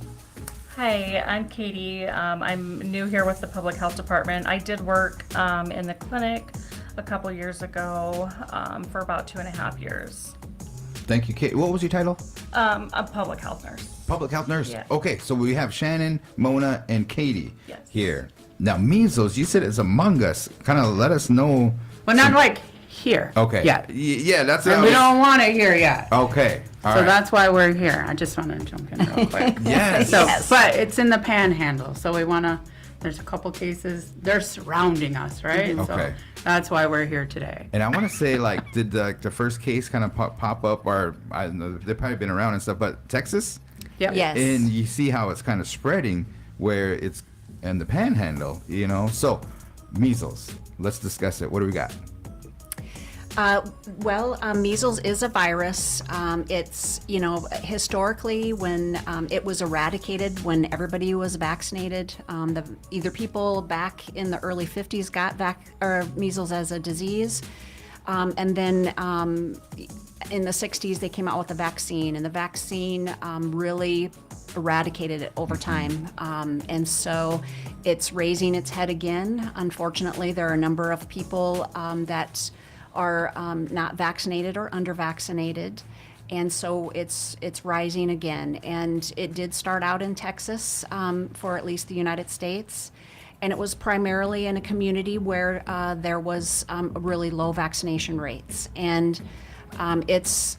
Hi, I'm Katie. I'm new here with the Public Health Department. I did work in the clinic a couple years ago for about 2.5 years. Thank you, Kate. What was your title? A public health nurse. Public health nurse? Yeah. Okay, so we have Shannon, Mona, and Katie Yes. here. Now, measles, you said it's among us. Kind of let us know. Well, not like here. Okay. Yeah. Yeah, that's And we don't want it here yet. Okay. All So right. that's why we're here. I just want to jump in real quick. Yes. So, but it's in the panhandle. So we want to, there's a couple cases, they're surrounding us, right? Okay. So that's why we're here today. And I want to say, like, did the first case kind of pop up, or I don't know, they've probably been around and stuff, but Texas? Yep. Yes. And you see how it's kind of spreading where it's in the panhandle, you know? So, measles. Let's discuss it. What do we got? Measles is a virus. It's, historically when it was eradicated, when everybody was vaccinated, either people back in the early 50s got measles as a disease, and then in the 60s they came out with a vaccine, and the vaccine really eradicated it over time. And so it's raising its head again. Unfortunately, there are a number of people that are not vaccinated or under-vaccinated, and so it's rising again. And it did start out in Texas for at least the United States, and it was primarily in a community where there was really low vaccination rates. And it's,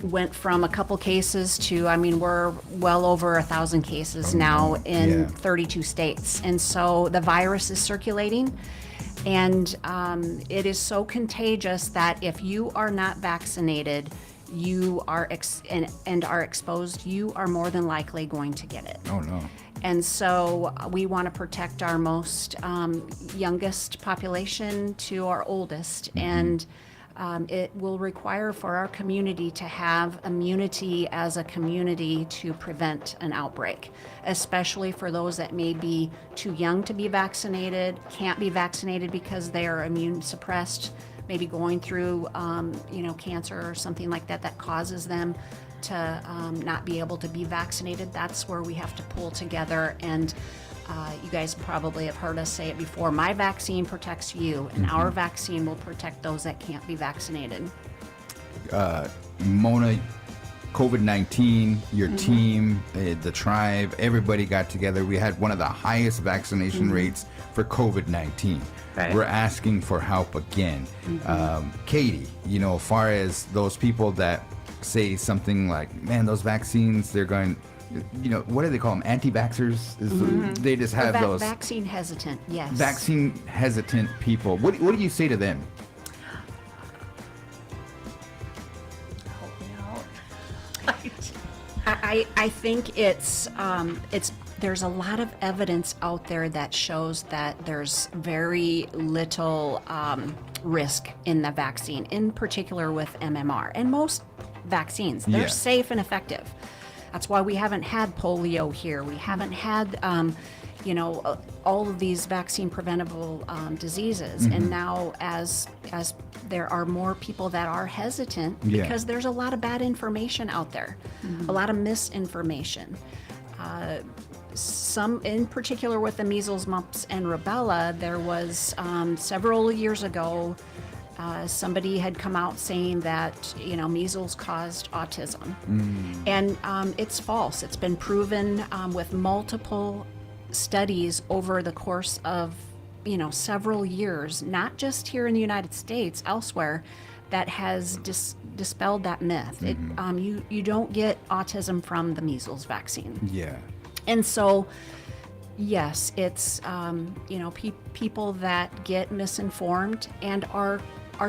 went from a couple cases to, we're well over 1,000 cases now in 32 states. And so the virus is circulating. And it is so contagious that if you are not vaccinated, you are and are exposed, you are more than likely going to get it. Oh no. And so we want to protect our most youngest population to our oldest. And it will require for our community to have immunity as a community to prevent an outbreak, especially for those that may be too young to be vaccinated, can't be vaccinated because they are immune suppressed, maybe going through, cancer or something like that causes them to not be able to be vaccinated. That's where we have to pull together. And you guys probably have heard us say it before, my vaccine protects you, and our vaccine will protect those that can't be vaccinated. Mona, COVID-19, your team, the tribe, everybody got together. We had one of the highest vaccination rates for COVID-19. Right. We're asking for help again. Katie, as far as those people that say something like, man, those vaccines, they're going, what do they call them? Anti-vaxxers? They just have those. Vaccine hesitant, yes. Vaccine hesitant people. What do you say to them? Help me out. I think it's there's a lot of evidence out there that shows that there's very little risk in the vaccine, in particular with MMR. And most vaccines, they're safe and effective. That's why we haven't had polio here. We haven't had, all of these vaccine preventable diseases. And now as there are more people that are hesitant because there's a lot of bad information out there, a lot of misinformation. Some, in particular with the measles, mumps, and rubella, there was several years ago, somebody had come out saying that, measles caused autism. And it's false. It's been proven with multiple studies over the course of, several years, not just here in the United States, elsewhere, that has dispelled that myth. You don't get autism from the measles vaccine. Yeah. And so, yes, it's, people that get misinformed and are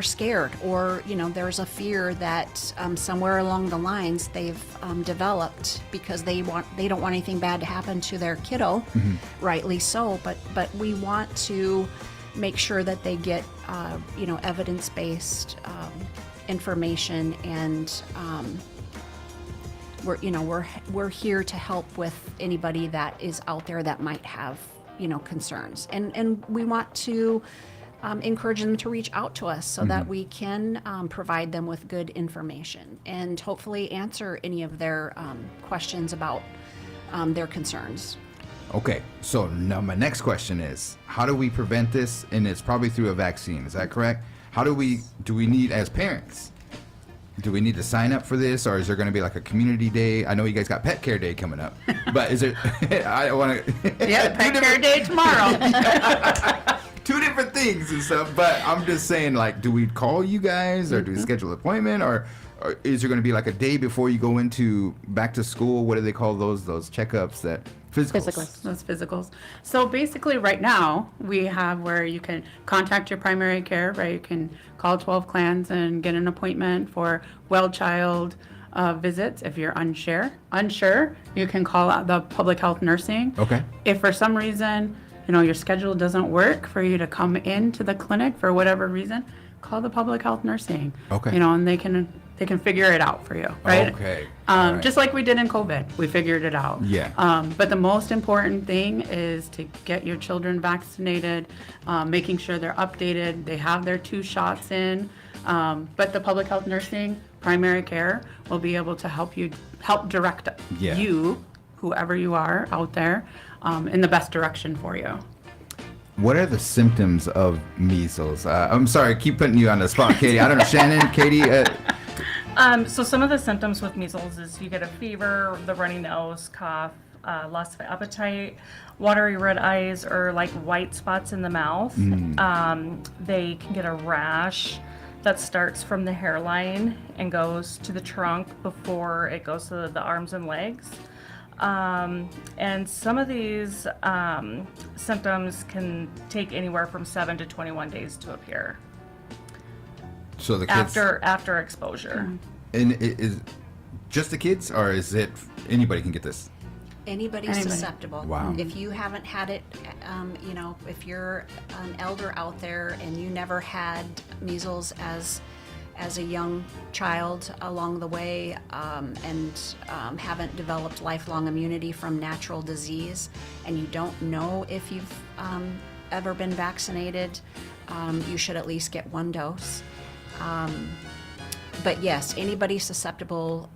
scared, or, there's a fear that somewhere along the lines they've developed because they don't want anything bad to happen to their kiddo, rightly so, but we want to make sure that they get, evidence-based information, and we're here to help with anybody that is out there that might have, concerns, and we want to encourage them to reach out to us so that we can provide them with good information and hopefully answer any of their questions about their concerns. Okay, so now my next question is, how do we prevent this? And it's probably through a vaccine, is that correct? Do we need, as parents, do we need to sign up for this, or is there going to be like a community day? I know you guys got Pet Care Day coming up, but is it, I want to... Yeah, Pet Care Day tomorrow. Two different things and stuff, but I'm just saying, like, do we call you guys, or do we schedule an appointment, or is there going to be like a day before you go into back to school? What do they call those checkups, that physicals? Those physicals. So basically right now we have where you can contact your primary care, right? You can call 12 Clans and get an appointment for well child visits. If you're unsure, you can call out the public health nursing. Okay. If for some reason, your schedule doesn't work for you to come into the clinic for whatever reason, call the public health nursing. Okay. You know, and they can figure it out for you, right? Okay. All right. Just like we did in COVID, we figured it out. Yeah. But the most important thing is to get your children vaccinated, making sure they're updated, they have their 2 shots in. But the public health nursing, primary care, will be able to help direct Yeah. you, whoever you are out there, in the best direction for you. What are the symptoms of measles? I'm sorry, I keep putting you on the spot, Katie. I don't know, Shannon, Katie. So some of the symptoms with measles is you get a fever, the runny nose, cough, loss of appetite, watery red eyes, or like white spots in the mouth. They can get a rash that starts from the hairline and goes to the trunk before it goes to the arms and legs. And some of these symptoms can take anywhere from 7 to 21 days to appear So the kids. after exposure. And is just the kids, or is it anybody can get this? Anybody's susceptible. Wow. If you haven't had it, you know, if you're an elder out there and you never had measles as a young child along the way, and haven't developed lifelong immunity from natural disease, and you don't know if you've ever been vaccinated, you should at least get 1 dose. But yes, anybody susceptible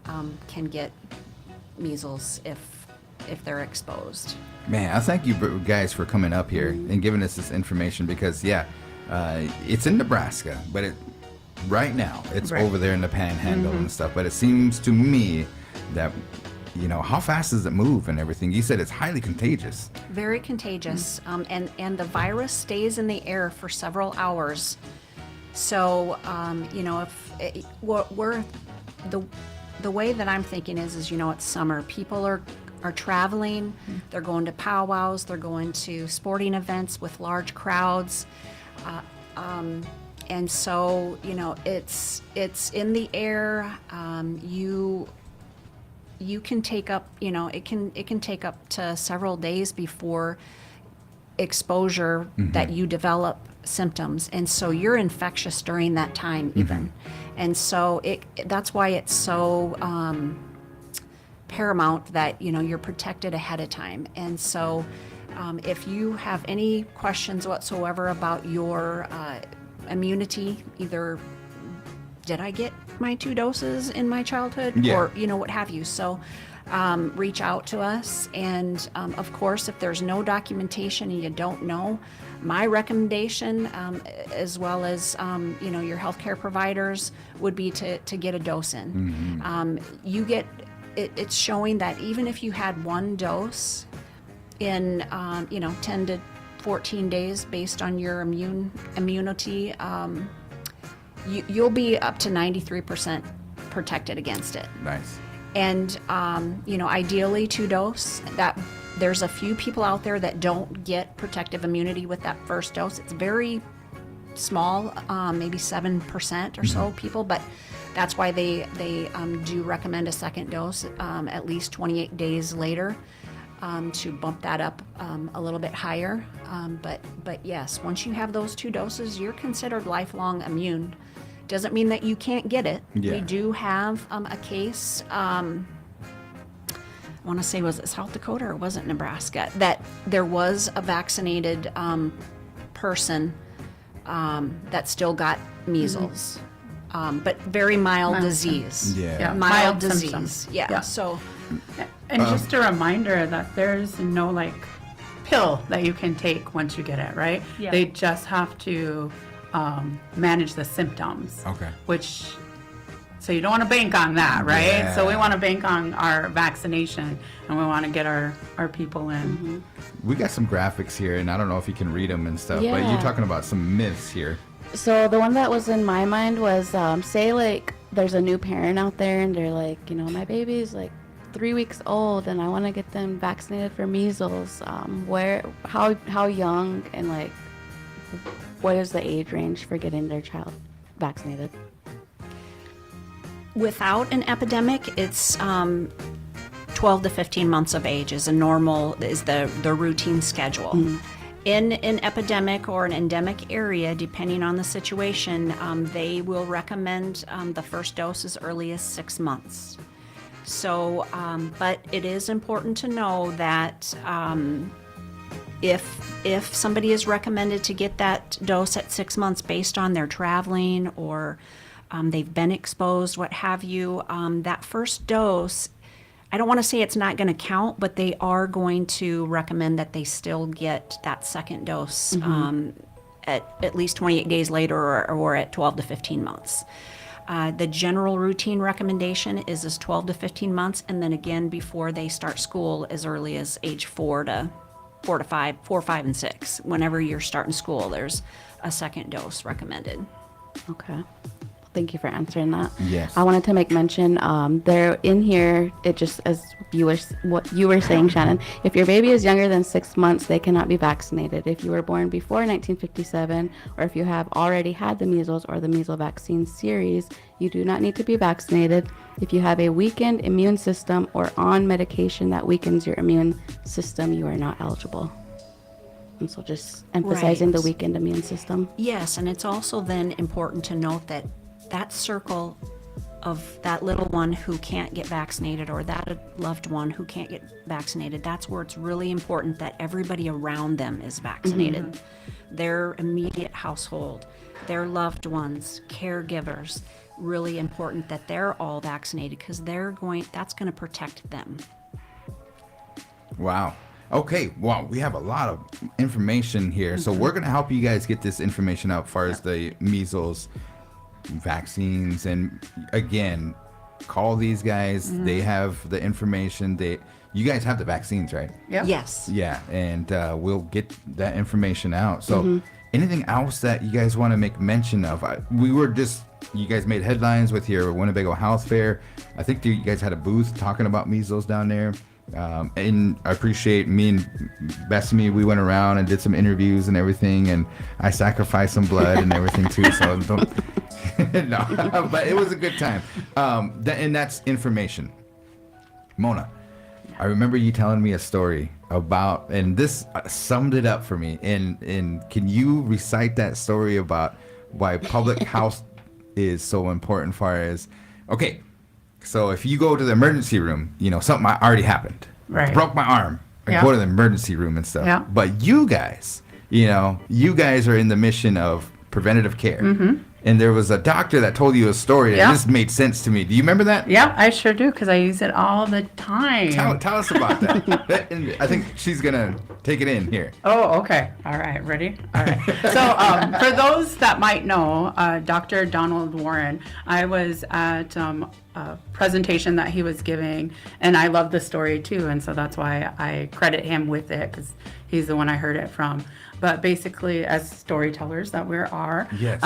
can get measles if they're exposed. Man, I thank you guys for coming up here and giving us this information because, it's in Nebraska, but right now it's Right. over there in the Panhandle and stuff. But it seems to me that, how fast does it move and everything? You said it's highly contagious. Very contagious, and the virus stays in the air for several hours. So, if we're the way that I'm thinking is it's summer. People are traveling. They're going to powwows. They're going to sporting events with large crowds, and so it's in the air. You can take up it can take up to several days before exposure that you develop symptoms, and so you're infectious during that time even. And so that's why it's so paramount that you're protected ahead of time. And so if you have any questions whatsoever about your immunity, either did I get my 2 doses in my childhood, or what have you, so reach out to us. And of course, if there's no documentation and you don't know, my recommendation, as well as your healthcare providers, would be to get a dose in. You get it's showing that even if you had 1 dose in 10 to 14 days based on your immunity, you'll be up to 93% protected against it. Nice. And ideally 2 dose. That there's a few people out there that don't get protective immunity with that first dose. It's very small, maybe 7% or so people, but that's why they do recommend a second dose at least 28 days later, to bump that up a little bit higher. But yes, once you have those 2 doses, you're considered lifelong immune. Doesn't mean that you can't get it. Yeah. We do have a case, I want to say, was it South Dakota or was it Nebraska, that there was a vaccinated person that still got measles, but very mild disease. Yeah. Mild Mild disease. symptoms. Yeah. Yeah. So And just a reminder that there's no pill that you can take once you get it, right? Yeah. They just have to manage the symptoms. Okay. So you don't want to bank on that, right? Yeah. So we want to bank on our vaccination, and we want to get our people in. We got some graphics here, and I don't know if you can read them and stuff, but Yeah. you're talking about some myths here. So the one that was in my mind was, say there's a new parent out there and they're like, my baby's 3 weeks old and I want to get them vaccinated for measles. How young and what is the age range for getting their child vaccinated? without an epidemic, it's 12 to 15 months of age is the routine schedule. in an epidemic or an endemic area, depending on the situation, they will recommend the first dose as early as 6 months. So, but it is important to know that if somebody is recommended to get that dose at 6 months based on their traveling or they've been exposed, what have you, that first dose, I don't want to say it's not going to count, but they are going to recommend that they still get that second dose at least 28 days later or at 12 to 15 months. The general routine recommendation is 12 to 15 months, and then again before they start school as early as age 4, 5, and 6. Whenever you're starting school, there's a second dose recommended. Okay. Thank you for answering that. Yes. I wanted to make mention, there in here, it just, as what you were saying, Shannon, if your baby is younger than 6 months, they cannot be vaccinated. If you were born before 1957, or if you have already had the measles or the measles vaccine series, you do not need to be vaccinated. If you have a weakened immune system or on medication that weakens your immune system, you are not eligible. And so just emphasizing the Right. weakened immune system. Yes, and it's also then important to note that that circle of that little one who can't get vaccinated or that loved one who can't get vaccinated, that's where it's really important that everybody around them is vaccinated. Their immediate household, their loved ones, caregivers, really important that they're all vaccinated because that's going to protect them. Wow. Okay. Wow. We have a lot of information here. So we're going to help you guys get this information out as far as the measles vaccines. And again, call these guys. They have the information. You guys have the vaccines, right? Yep. Yes. Yeah. And we'll get that information out. So anything else that you guys want to make mention of? You guys made headlines with your Winnebago Health Fair. I think you guys had a booth talking about measles down there. And I appreciate me and Bethany, we went around and did some interviews and everything, and I sacrificed some blood and everything too, so don't no, but it was a good time. And that's information. Mona, I remember you telling me a story about, and this summed it up for me, and can you recite that story about why public health is so important far as, okay, so if you go to the emergency room, something already happened. Right. Broke my arm. I Yeah. go to the emergency room and stuff. Yeah. But you guys, you guys are in the mission of preventative care. And there was a doctor that told you a story that Yeah. just made sense to me. Do you remember that? Yeah, I sure do because I use it all the time. Tell us about that. And I think she's going to take it in here. Oh, okay. All right. Ready? All right. So for those that might know, Dr. Donald Warren, I was at a presentation that he was giving, and I love the story too. And so that's why I credit him with it because he's the one I heard it from. But basically, as storytellers that we are, Yes.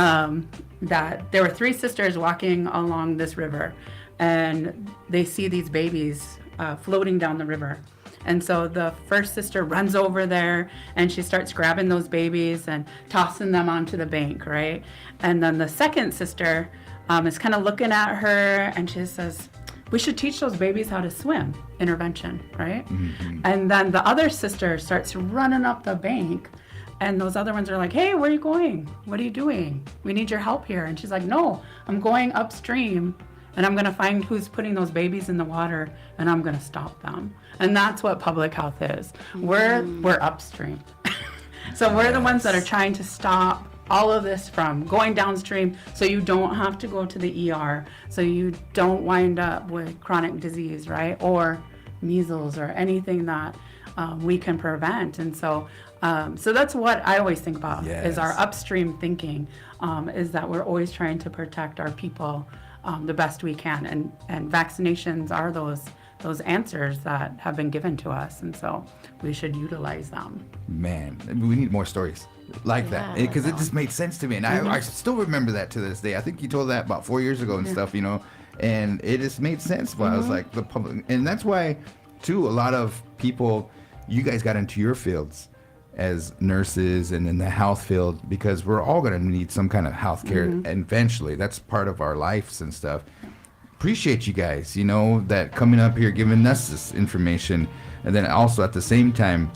that there were 3 sisters walking along this river, and they see these babies floating down the river. And so the first sister runs over there and she starts grabbing those babies and tossing them onto the bank, right? And then the second sister is kind of looking at her and she says, we should teach those babies how to swim, intervention, right? And then the other sister starts running up the bank. And those other ones are like, hey, where are you going? What are you doing? We need your help here. And she's like, no, I'm going upstream and I'm going to find who's putting those babies in the water and I'm going to stop them. And that's what public health is. We're upstream. So we're the ones that are trying to stop all of this from going downstream so you don't have to go to the ER, so you don't wind up with chronic disease, right? Or measles or anything that we can prevent. And so that's what I always think about is our Yes. upstream thinking, is that we're always trying to protect our people the best we can. And vaccinations are those answers that have been given to us. And so we should utilize them. Man, we need more stories like that because it just made sense to me. And I still remember that to this day. I think you told that about 4 years ago and stuff, and it just made sense. But I was like, the public, and that's why, too, a lot of people, you guys got into your fields as nurses and in the health field because we're all going to need some kind of health care eventually. That's part of our lives and stuff. Appreciate you guys, that coming up here, giving us this information. And then also at the same time,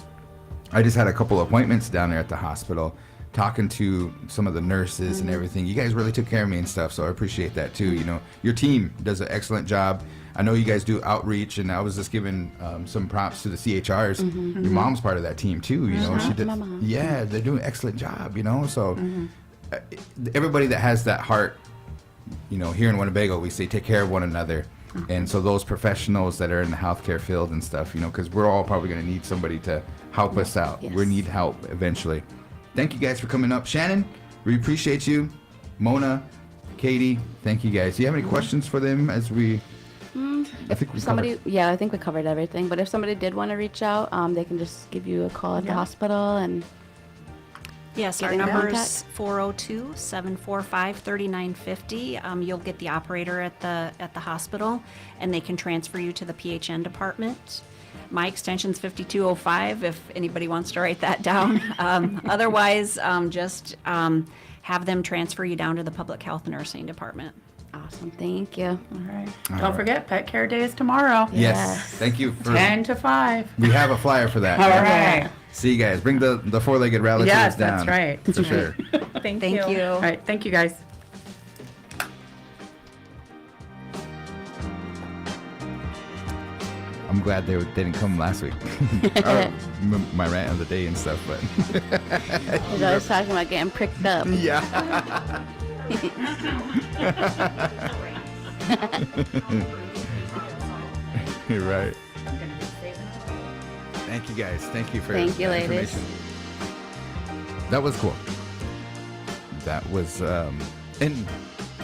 I just had a couple appointments down there at the hospital, talking to some of the nurses and everything. You guys really took care of me and stuff, so I appreciate that too. You know, your team does an excellent job. I know you guys do outreach, and I was just giving some props to the CHRs. Your mom's part of that team too. You know, she did. My mom. Yeah, they're doing an excellent job. You know, so everybody that has that heart, you know, here in Winnebago, we say take care of one another. And so those professionals that are in the healthcare field and stuff, you know, because we're all probably going to need somebody to help us out. Yes. We need help eventually. Thank you guys for coming up. Shannon, we appreciate you. Mona, Katie, thank you guys. Do you have any questions for them as we... I think we covered. Yeah, I think we covered everything. But if somebody did want to reach out, they can just give you a call at the hospital and... Yes, Get our in number contact. is 402-745-3950. You'll get the operator at the hospital, and they can transfer you to the PHN department. My extension's 5205 if anybody wants to write that down. Otherwise, just have them transfer you down to the public health nursing department. Awesome. Thank you. All right. Don't forget, Pet Care Day is tomorrow. Yes. Thank you for... 10 to 5. We have a flyer for that. All right. See you guys. Bring the four-legged relatives Yes, down. that's right. For sure. Thank Thank you. All right. Thank you, guys. I'm glad they didn't come last week. My rant of the day and stuff, but... He's always talking about getting pricked up. Yeah. You're right. Thank you guys. Thank you for Thank you, that ladies. information. That was cool. That was and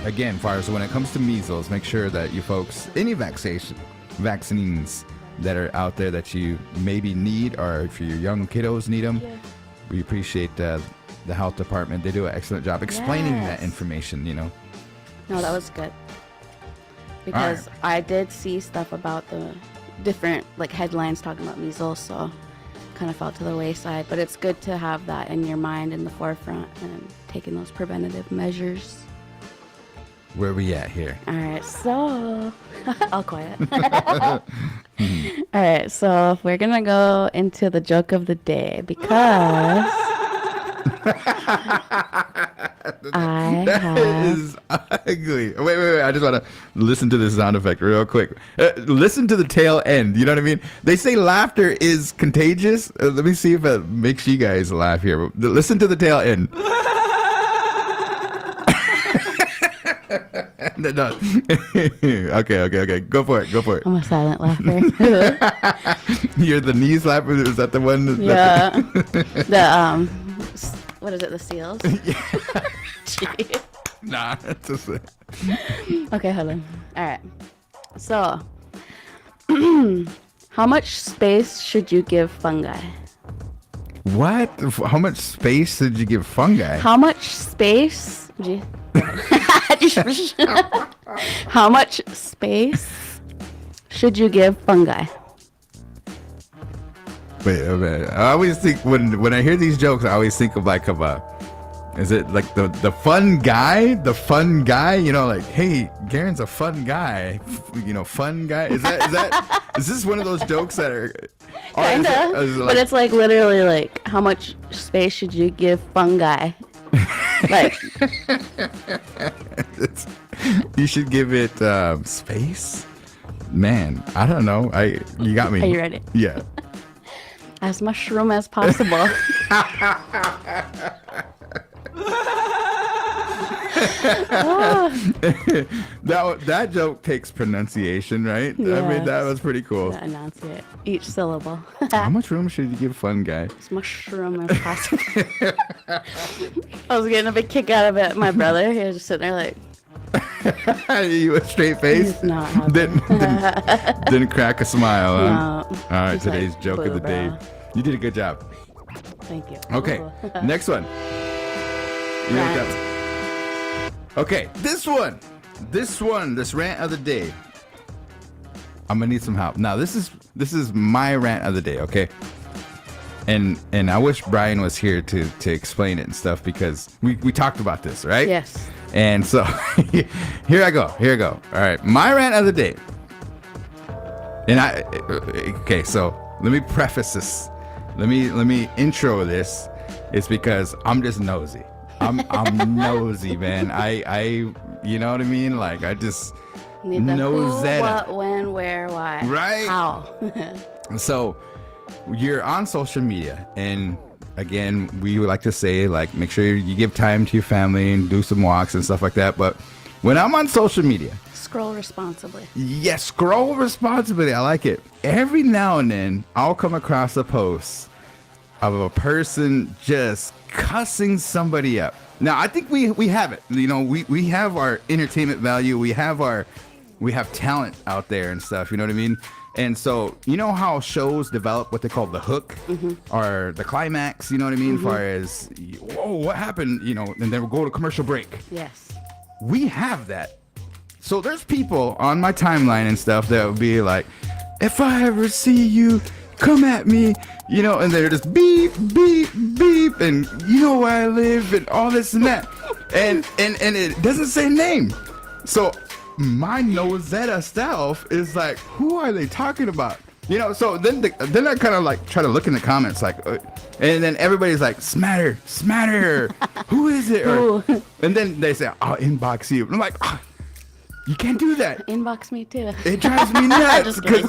again, far as when it comes to measles, make sure that you folks, any vaccines that are out there that you maybe need, or if your young kiddos need them, we appreciate the health department. They do an excellent job explaining that Yes. information, you know. No, that was good. Because I did see stuff about the different headlines talking about measles, so kind of fell to the wayside. But it's good to have that in your mind in the forefront and taking those preventative measures. Where we at here? All right, so all quiet. All right, so we're gonna go into the joke of the day because That is ugly. Wait. I just want to listen to this sound effect real quick. Listen to the tail end. You know what I mean? They say laughter is contagious. Let me see if it makes you guys laugh here. Listen to the tail end. No. Okay. Go for it. I'm a silent laugher. You're the knees lapper. Is that the one? Yeah. The what is it? The seals. Gee. Nah. It's just, Okay, hold on. All right. So, how much space should you give fungi? what? How much space did you give fungi? How much space? How much space should you give fungi? Wait a minute. I always think when I hear these jokes, I always think of is it like the fun guy? The fun guy? You know, like, hey, Garen's a fun guy. You know, fun guy. Is this one of those jokes that are Kinda. But it's literally how much space should you give fungi? You should give it space. Man, I don't know. You got me. Are you ready? Yeah. As much room as possible. That joke takes pronunciation, right? I mean, Yes. that was pretty cool. Enunciate each syllable. How much room should you give fun guy? As much room as possible. I was getting a big kick out of it. My brother, he was just sitting there like, You a straight face? He's not happy. Didn't crack a smile, huh? No. All right, He's today's like, joke of the "Boo, day. bro." You did a good job. Thank you. Okay, Ooh. next one. You like that one? Okay, this rant of the day. I'm gonna need some help. Now, this is my rant of the day, okay? And I wish Brian was here to explain it and stuff, because we talked about this, right? Yes. And so here I go. All right, my rant of the day. And so let me preface this. let me intro this. It's because I'm just nosy. I'm nosy, man. I you know what I mean? Like I just Need the who, Nosetta. what, when, where, why, Right. how. So you're on social media, and again, we would like to say, like, make sure you give time to your family and do some walks and stuff like that. But when I'm on social media, Scroll responsibly. yes, scroll responsibly. I like it. Every now and then, I'll come across a post of a person just cussing somebody up. Now, I think we have it. You know, we have our entertainment value. We have talent out there and stuff. You know what I mean? And so, you know how shows develop what they call the hook or the climax, you know what I mean? As far as, whoa, what happened? You know, and then we'll go to commercial break. Yes. We have that. So there's people on my timeline and stuff that will be like, if I ever see you, come at me, you know, and they're just beep, beep, beep, and you know where I live and all this and that. and it doesn't say name. So my Nosetta self is like, who are they talking about? You know, so then I kind of like try to look in the comments, like, and then everybody's like, Smatter, who is it? And then they say, I'll inbox you. And I'm like, you can't do that. Inbox me too. It drives me nuts Just because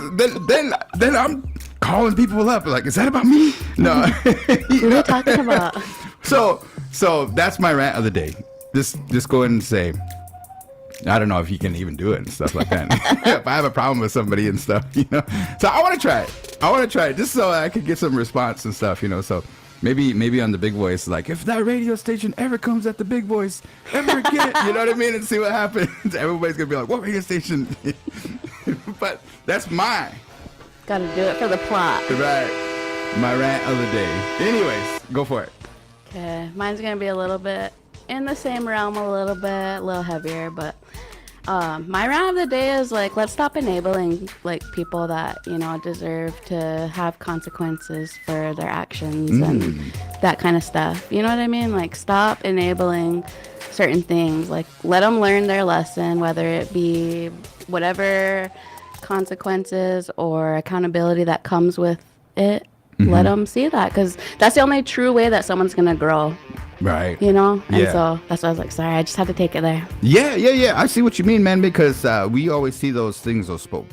then I'm calling people up like, is that about me? No. Who are you talking about? So that's my rant of the day. Just go ahead and say, I don't know if you can even do it and stuff like that. If I have a problem with somebody and stuff, you know. So I want to try it just so I can get some response and stuff, you know. So maybe on the Big Voice, like, if that radio station ever comes at the Big Voice ever again, you know what I mean, and see what happens. Everybody's gonna be like, what radio station? But that's mine. Gotta do it for the plot. Right. My rant of the day. Anyways, go for it. Okay, mine's gonna be a little bit in the same realm, a little heavier, but my rant of the day is like, let's stop enabling like people that, you know, deserve to have consequences for their actions and that kind of stuff. You know what I mean? Like, stop enabling certain things. Like, let them learn their lesson, whether it be whatever consequences or accountability that comes with it. Let them see that, because that's the only true way that someone's gonna grow. Right. You know? And Yeah. so that's why I was like, sorry, I just had to take it there. Yeah. I see what you mean, man, because we always see those things, what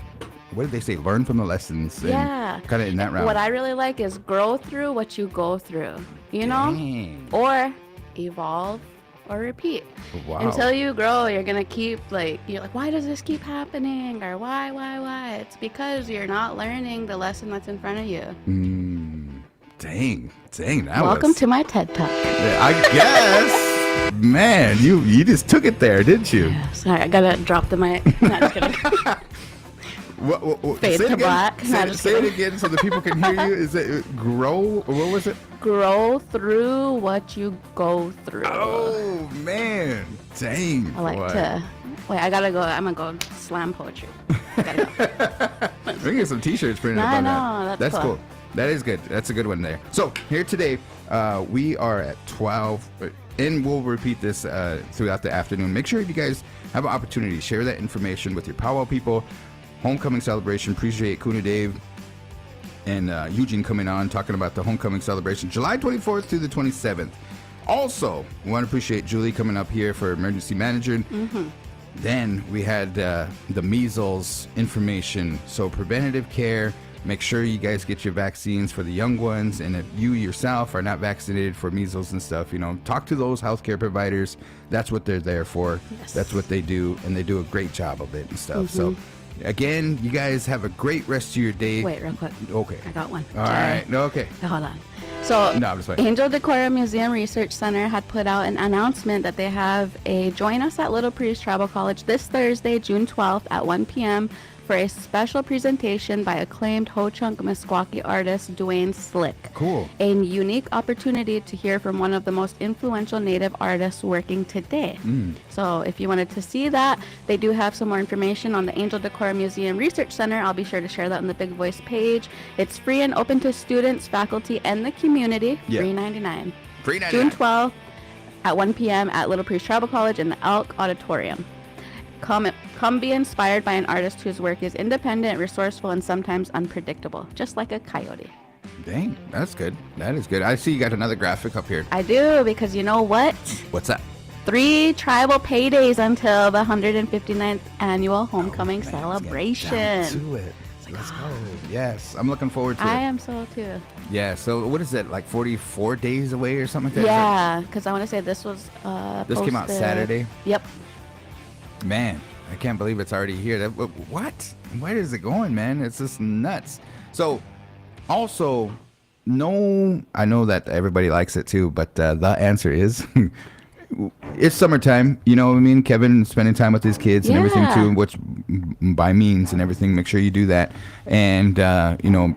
did they say? Learn from the lessons. And Yeah. kind of in that round. What I really like is grow through what you go through, you know? Dang. Or evolve or repeat. Wow. Until you grow, you're going to keep you're like, why does this keep happening? Or why? It's because you're not learning the lesson that's in front of you. Dang, Welcome to my TED Talk. I guess. Man, you just took it there, didn't you? Sorry, I got to drop the mic. No, just kidding. What, Fade say it to again. black. No, just Say it kidding. again so the people can hear you. Is it grow? What was it? Grow through what you go through. Oh, man. Dang. I like boy. to. Wait, I gotta go. I'm gonna go slam poetry. I gotta go. We can get some T-shirts printed up I on know, that. that's cool. cool. That is good. That's a good one there. So here today, we are at 12, and we'll repeat this throughout the afternoon. Make sure if you guys have an opportunity, share that information with your powwow people. Homecoming celebration. Appreciate Kuna Dave and Eugene coming on, talking about the homecoming celebration, July 24th through the 27th. Also, want to appreciate Julie coming up here for emergency manager. Then we had the measles information. So preventative care. Make sure you guys get your vaccines for the young ones. And if you yourself are not vaccinated for measles and stuff, you know, talk to those healthcare providers. That's what they're there for. Yes. That's what they do. And they do a great job of it and stuff. So again, you guys have a great rest of your day. Wait, real quick. Okay. I got one. All right. Okay. Hold on. So, No, I'm just playing. Angel Decora Museum Research Center had put out an announcement that they have a Join Us at Little Priest Tribal College this Thursday, June 12th at 1 p.m. for a special presentation by acclaimed Ho-Chunk Meskwaki artist Dwayne Slick. Cool. A unique opportunity to hear from one of the most influential Native artists working today. So if you wanted to see that, they do have some more information on the Angel Decora Museum Research Center. I'll be sure to share that on the Big Voice page. It's free and open to students, faculty, and the community. Yeah. $3.99. Free 99. June 12th at 1 p.m. at Little Priest Tribal College in the Elk Auditorium. Come be inspired by an artist whose work is independent, resourceful, and sometimes unpredictable, just like a coyote. Dang, that's good. That is good. I see you got another graphic up here. I do, because you know what? What's that? 3 tribal paydays until the 159th annual homecoming celebration. Down to it. Let's go. Yes, I'm looking forward to I it. am so too. Yeah, so what is it, like 44 days away or something like that? Yeah, because I want to say this was This came out posted- Saturday? Yep. Man, I can't believe it's already here. What? Where is it going, man? It's just nuts. So, also, no, I know that everybody likes it too, but the answer is it's summertime. You know what I mean? Kevin spending time with his kids and everything Yeah. too, which by means and everything, make sure you do that. And,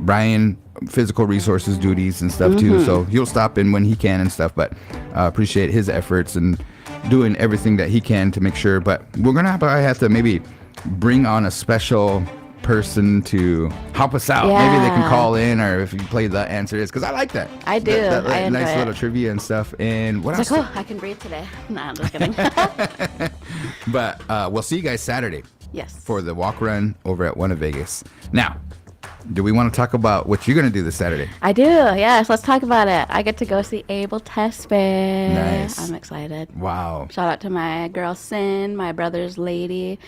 Brian, physical resources duties and stuff too. So he'll stop in when he can and stuff, but appreciate his efforts and doing everything that he can to make sure. But we're going to have to maybe bring on a special person to help us out. Maybe they can Yeah. call in, or if you play the answer is, because I like that. I do. That I enjoy nice it. little trivia and stuff. And what It's else? like, oh, I can breathe today. Nah, I'm just kidding. But we'll see you guys Saturday Yes. for the walk run over at Winnebago. Now, do we want to talk about what you're going to do this Saturday? I do. Yes. Let's talk about it. I get to go see Abel Tesfaye. Nice. I'm excited. Wow. Shout out to my girl Sin, my brother's lady.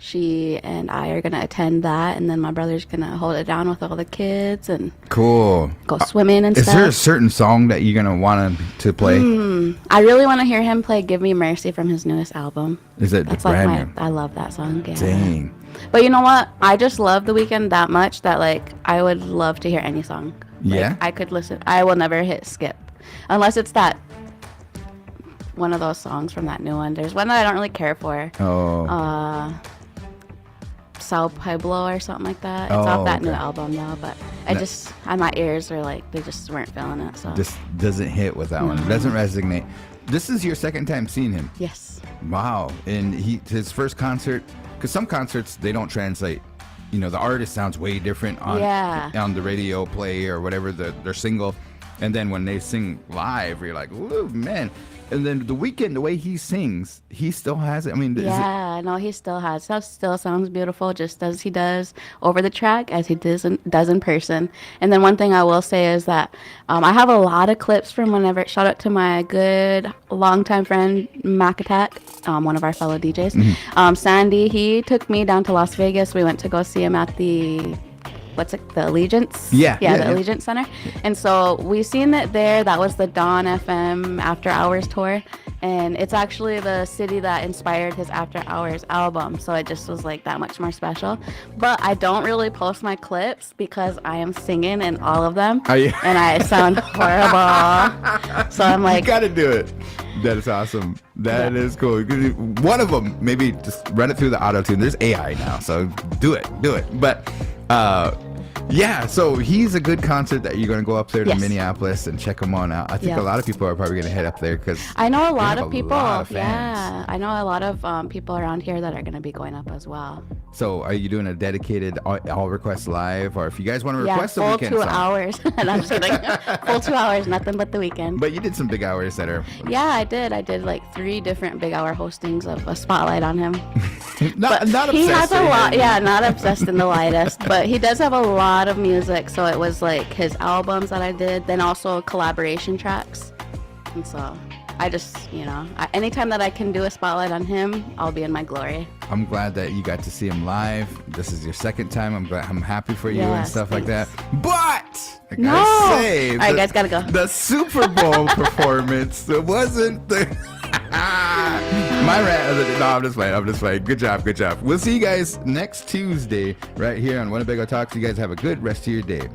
She and I are gonna attend that, and then my brother's gonna hold it down with all the kids and Cool. go swimming and Is stuff. there a certain song that you're going to want to play? I really want to hear him play "Give Me Mercy" from his newest album. Is it That's like brand new? I love that song. Yeah. Dang. But you know what? I just love The Weeknd that much that like I would love to hear any song. Like, Yeah? I could listen. I will never hit skip, unless it's that one of those songs from that new one. There's one that I don't really care for. Oh. Sao Pueblo or something like that. It's Oh, off that new okay. album though, but That- my ears are like, they just weren't feeling it. So Just doesn't hit with that one. It doesn't resonate. This is your second time seeing him. yes. Wow. And his first concert, because some concerts, they don't translate. You know, the artist sounds way different on the radio play or whatever, their single. And then when they sing live, you're like, whoa, man. And then The Weeknd, the way he sings, he still has it. I mean, Yeah, no, he still has. That still sounds beautiful, just as he does over the track, as he does in person. And then one thing I will say is that I have a lot of clips from whenever. Shout out to my good longtime friend Mac Attack, one of our fellow DJs. Sandy, he took me down to Las Vegas. We went to go see him at the the Allegiance? Yeah, the yeah. Allegiance Center. And so we seen it there. That was the Dawn FM After Hours tour. And it's actually the city that inspired his After Hours album. So it just was like that much more special. But I don't really post my clips because I am singing in all of them. Are you? And I sound horrible. So I'm like, you got to do it. That is awesome. That is cool. One of them, maybe just run it through the auto tune. There's AI now, so do it. But yeah, so he's a good concert that you're going to go up there to Yes. Minneapolis and check him on out. I think Yeah. a lot of people are probably going to head up there because I know a lot have of a people. lot of fans. Yeah, I know a lot of people around here that are going to be going up as well. So are you doing a dedicated all requests live, or if you guys want to Yeah, request a full weekend 2 song? hours. And I'm just kidding. Full 2 hours, nothing but the weekend. But you did some big hours that are Yeah, I did. I did like 3 different big hour hostings of a spotlight on him. not He obsessed has a or lot. anything. Yeah, not obsessed in the lightest, but he does have a lot of music. So it was like his albums that I did, then also collaboration tracks. And so I just, anytime that I can do a spotlight on him, I'll be in my glory. I'm glad that you got to see him live. This is your second time. I'm happy for you and Yes, stuff like that. thanks. But I gotta No! say, All right, guys, gotta go. The Super Bowl performance, it wasn't the my rant. No, I'm just playing. Good job. We'll see you guys next Tuesday right here on Winnebago Talks. You guys have a good rest of your day.